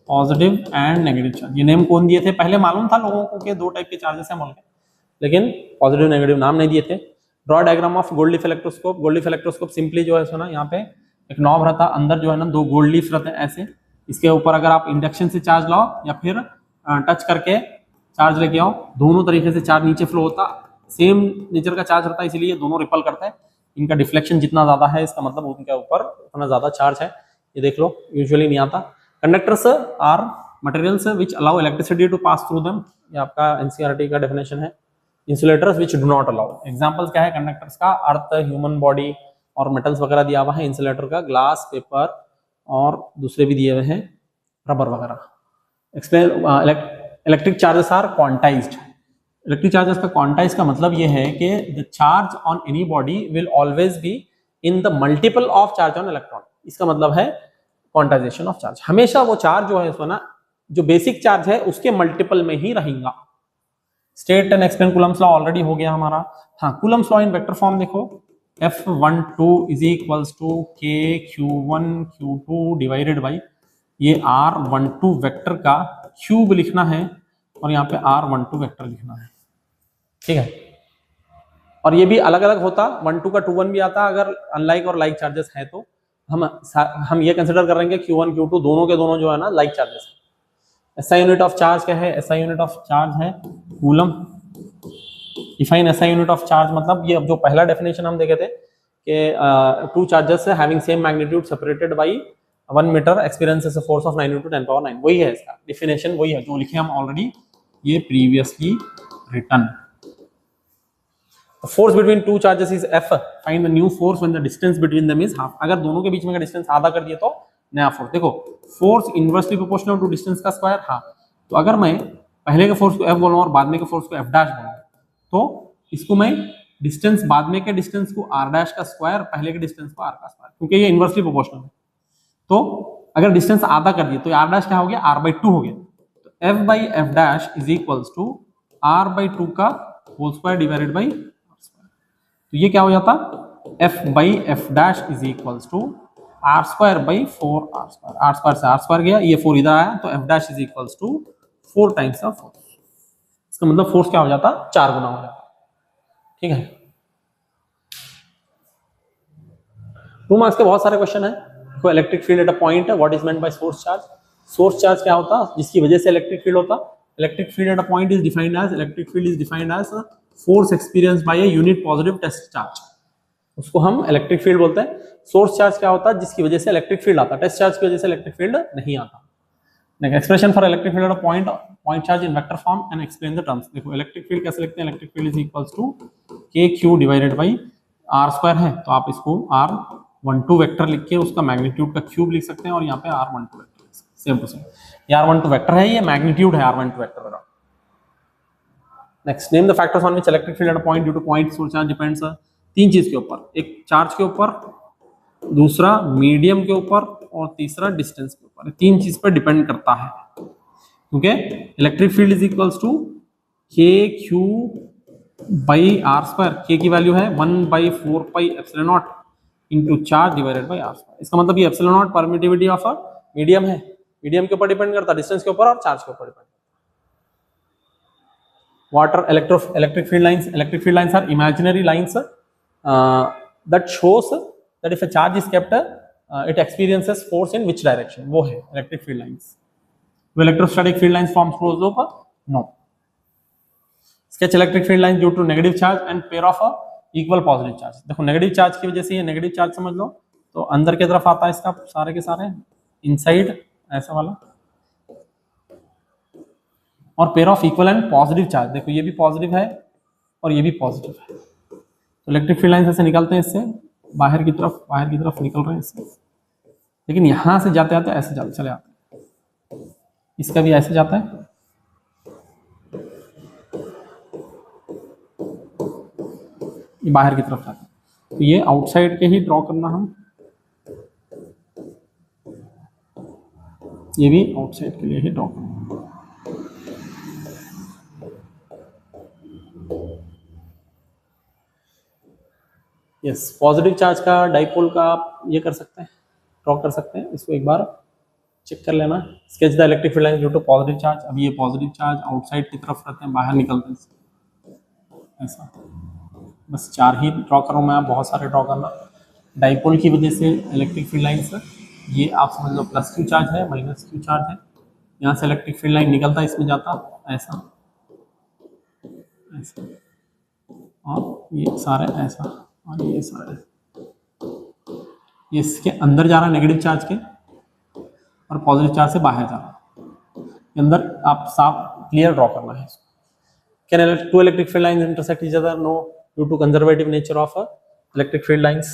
Positive and negative charge, ये name कौन दिए थे? पहले मालूम था लोगों को कि 2 टाइप के चार्जेस हैं बोल के, लेकिन पॉजिटिव नेगेटिव नाम नहीं दिए थे। Draw diagram of gold leaf electroscope. Gold leaf electroscope simply जो है सो ना, यहाँ पे एक नॉब रहता, अंदर जो है ना 2 गोल्ड लीफ रहते हैं ऐसे। इसके ऊपर अगर आप इंडक्शन से चार्ज लाओ या फिर टच करके चार्ज लेके आओ, दोनों तरीके से चार्ज नीचे फ्लो होता, सेम नेचर का चार्ज रहता है, इसलिए दोनों रिपल करते हैं। इनका डिफ्लेक्शन जितना ज्यादा है, इसका मतलब उनके ऊपर उतना ज्यादा चार्ज है। ये देख लो, यूजुअली नहीं आता। Conductors are materials which allow electricity to pass through them, ये आपका एनसीईआरटी का डेफिनेशन है। Insulators which do not allow, examples क्या है कंडक्टर्स का? अर्थ, ह्यूमन बॉडी और मेटल्स वगैरह दिया हुआ है। इंसुलेटर का ग्लास, पेपर और दूसरे भी दिए हुए हैं, रबर वगैरह। Explain electric charges are quantized. Electric charges का क्वांटाइज का मतलब ये है कि the charge on any body will always be in the multiple of charge on electron. इसका मतलब है क्वांटाइजेशन ऑफ चार्ज, हमेशा वो चार्ज जो है ना, जो बेसिक चार्ज है उसके मल्टीपल में ही रहेगा। State and explain Coulomb's law already हो गया हमारा। हाँ, Coulomb's law in vector form देखो, F12 is equals to K Q1 Q2 divided by ये R12 वेक्टर का क्यूब लिखना है और यहाँ पे R12 वेक्टर लिखना है, ठीक है। और ये भी अलग अलग होता, 1 2 का 2 1 भी आता अगर अनलाइक और लाइक चार्जेस है तो। हम ये कंसिडर कर रहे हैं कि Q1 Q2 दोनों के दोनों जो है ना लाइक चार्जेस है। एसआई यूनिट ऑफ चार्ज क्या है? एसआई यूनिट ऑफ चार्ज है coulomb. Define SI unit of charge मतलब ये जो पहला डेफिनेशन हम देखे थे कि 2 charges having same magnitude separated by 1 metre experiences a force of 9 × 10⁹, वही है इसका डेफिनेशन, वही है जो लिखे हम ऑलरेडी ये previously written. Force between 2 charges is F, find the new force when the distance between them is half. अगर दोनों के बीच में का डिस्टेंस आधा कर दिए तो नया फोर्स। देखो, force inversely proportional to distance का स्क्वायर। हाँ, तो अगर मैं पहले के फोर्स को F बोलूं और बाद में के फोर्स को F' बोलूं, तो इसको मैं डिस्टेंस बाद में के डिस्टेंस को R' का स्क्वायर, पहले के डिस्टेंस को R का स्क्वायर, क्योंकि ये इनवर्सली प्रोपोर्शनल है। तो अगर डिस्टेंस आधा कर दिए तो R' क्या हो गया? R/2 हो गया। तो F/F' is equals to R/2 का whole square divided by R square. तो ये क्या हो जाता? F/F' is equals to R square by 4R square. R square से R स्क्वायर गया, ये 4 इधर आया, तो F' is equals to 4 times of force. इसका मतलब फोर्स क्या हो जाता? 4 गुना हो जाता, ठीक है। 2 मार्क्स के बहुत सारे क्वेश्चन है। तो electric field at a point, what is meant by source charge? Source charge क्या होता? जिसकी वजह से इलेक्ट्रिक फील्ड होता। Electric field at a point is defined as, electric field is defined as force experienced by a unit positive test charge, उसको हम electric field बोलते हैं। सोर्स चार्ज क्या होता है? जिसकी वजह से इलेक्ट्रिक फील्ड आता, टेस्ट चार्ज की वजह से इलेक्ट्रिक फील्ड नहीं आता। Next expression for electric field at a point charge in vector form and explain the terms. देखो, इलेक्ट्रिक फील्ड कैसे लिखते हैं? Electric field is equals to KQ divided by R square है, तो आप इसको R12 वेक्टर लिख के उसका मैग्नीट्यूड का क्यूब लिख सकते हैं और यहाँ पे R12 वेक्टर लिख सकते हैं, सेम टू सेम। ये R12 वेक्टर है, ये मैग्नीट्यूड है R12 वेक्टर का। Next, name the factors on which electric field at a point due two point source charge depends. 3 चीज के ऊपर, एक चार्ज के ऊपर, दूसरा मीडियम के ऊपर और तीसरा डिस्टेंस के ऊपर। 3 चीज पर डिपेंड करता है, क्योंकि electric field is equals to KQ by R square. K की वैल्यू है 1/4 pi epsilon naught into charge divided by R square. इसका मतलब ये epsilon naught permittivity of a medium है, मीडियम के ऊपर डिपेंड करता है, डिस्टेंस के ऊपर और चार्ज के ऊपर depend. What are electric field lines, electric field lines are imaginary lines that shows that if a charge is kept it experiences force in which direction, वो है इलेक्ट्रिक फील्ड लाइंस। वो electrostatic field lines forms closed loop, no. Sketch electric field line due to negative charge and pair of equal positive charge. देखो negative charge की वजह से ये negative charge समझ लो, तो अंदर की तरफ आता है इसका सारे के सारे इनसाइड ऐसा वाला, और pair of equal and positive charge, देखो ये भी पॉजिटिव है और ये भी पॉजिटिव है, तो इलेक्ट्रिक फील्ड लाइन ऐसे निकलते हैं इससे बाहर की तरफ निकल रहे हैं इससे, लेकिन यहां से जाते आते ऐसे चले आते हैं, इसका भी ऐसे जाता है, ये बाहर की तरफ जाता है, तो ये आउटसाइड के ही ड्रॉ करना हम, ये भी आउटसाइड के लिए ही ड्रॉ करना। यस, पॉजिटिव चार्ज का डाइपोल का आप ये कर सकते हैं, ड्रॉ कर सकते हैं, इसको एक बार चेक कर लेना। Sketch the electric field line due to positive charge. अभी ये पॉजिटिव चार्ज आउटसाइड की तरफ रहते हैं, बाहर निकलते हैं ऐसा, बस 4 ही ड्रॉ कर रहा हूँ मैं, आप बहुत सारे ड्रॉ करना। डाइपोल की वजह से इलेक्ट्रिक फील्ड लाइन से ये आप समझ लो प्लस क्यू चार्ज है, माइनस क्यू चार्ज है, यहाँ से इलेक्ट्रिक फील्ड लाइन निकलता है, इसमें जाता ऐसा ऐसा, और ये सारे ऐसा, और ये सारे, ये इसके अंदर जा रहा है नेगेटिव चार्ज के, और पॉजिटिव चार्ज से बाहर जा रहा है, अंदर आप साफ क्लियर ड्रॉ करना है इसको। Can two electric field lines intersect each other? No, due to conservative nature of electric field lines.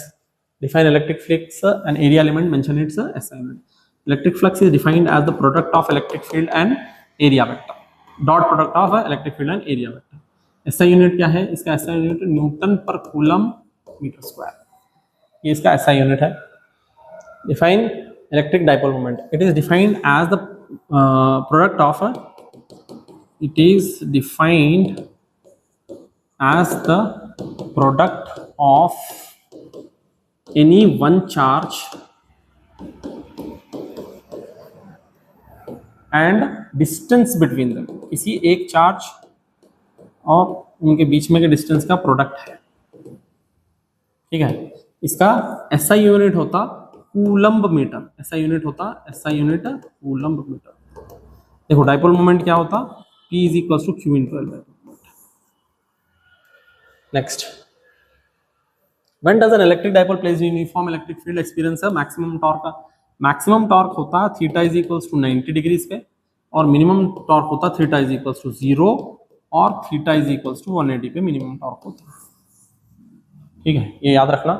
Define electric flux and area element, mention its SI unit. Electric flux is defined as the product of electric field and area vector. Dot product of electric field and area vector. SI unit क्या है? इसका SI unit Newton per coulomb metre square, ये इसका SI unit है। Define electric dipole moment. It is defined as the product of it is defined as the product of any one charge and distance between them, किसी एक charge और उनके बीच में के distance का प्रोडक्ट है, ठीक है। इसका SI यूनिट होता कूलम्ब मीटर, SI यूनिट होता SI यूनिट कूलम्ब मीटर। देखो डाइपोल मोमेंट क्या होता, P is equals to Q into L। Next, when does an electric dipole placed in uniform electric field experience a maximum torque? Maximum torque होता theta is equals to 90 degrees पे, और minimum torque होता theta is equals to 0 और theta is equals to 180 पे minimum torque होता है, ठीक है, ये याद रखना।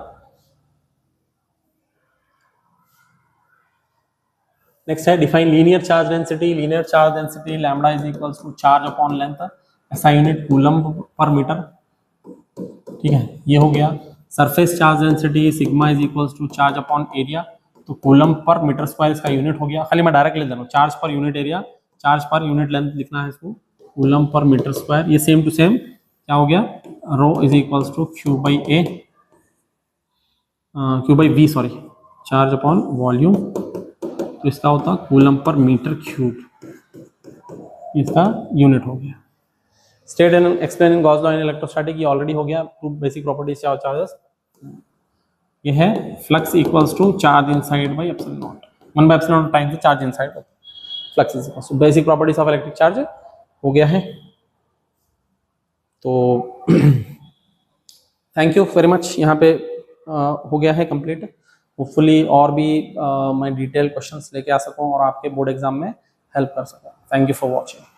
नेक्स्ट है define linear charge density. Linear charge density lambda is equals to charge upon length, SI unit coulomb per metre, ठीक है, ये हो गया। Surface charge density sigma is equals to charge upon area, तो कूलम पर मीटर स्क्वायर इसका unit हो गया। खाली मैं डायरेक्ट लिख दे रहा हूँ, charge per unit area, charge per unit length लिखना है इसको, कूलम पर मीटर स्क्वायर, ये सेम टू सेम क्या हो गया, rho is equals to Q by A, Q by V sorry, charge upon volume, तो इसका होता कूलम पर मीटर क्यूब, इसका यूनिट हो गया। State and explaining Gauss law in electrostatic, ये ऑलरेडी हो गया। Two basic properties charge charges, ये है flux equals to charge inside by epsilon naught, 1 by epsilon naught times the charge inside, flux is equals to basic properties of electric charge हो गया है। तो thank you very much, यहाँ पे हो गया है कंप्लीट। होपफुली और भी मैं डिटेल क्वेश्चंस लेके आ सकूँ और आपके बोर्ड एग्जाम में हेल्प कर सकूँ। Thank you for watching.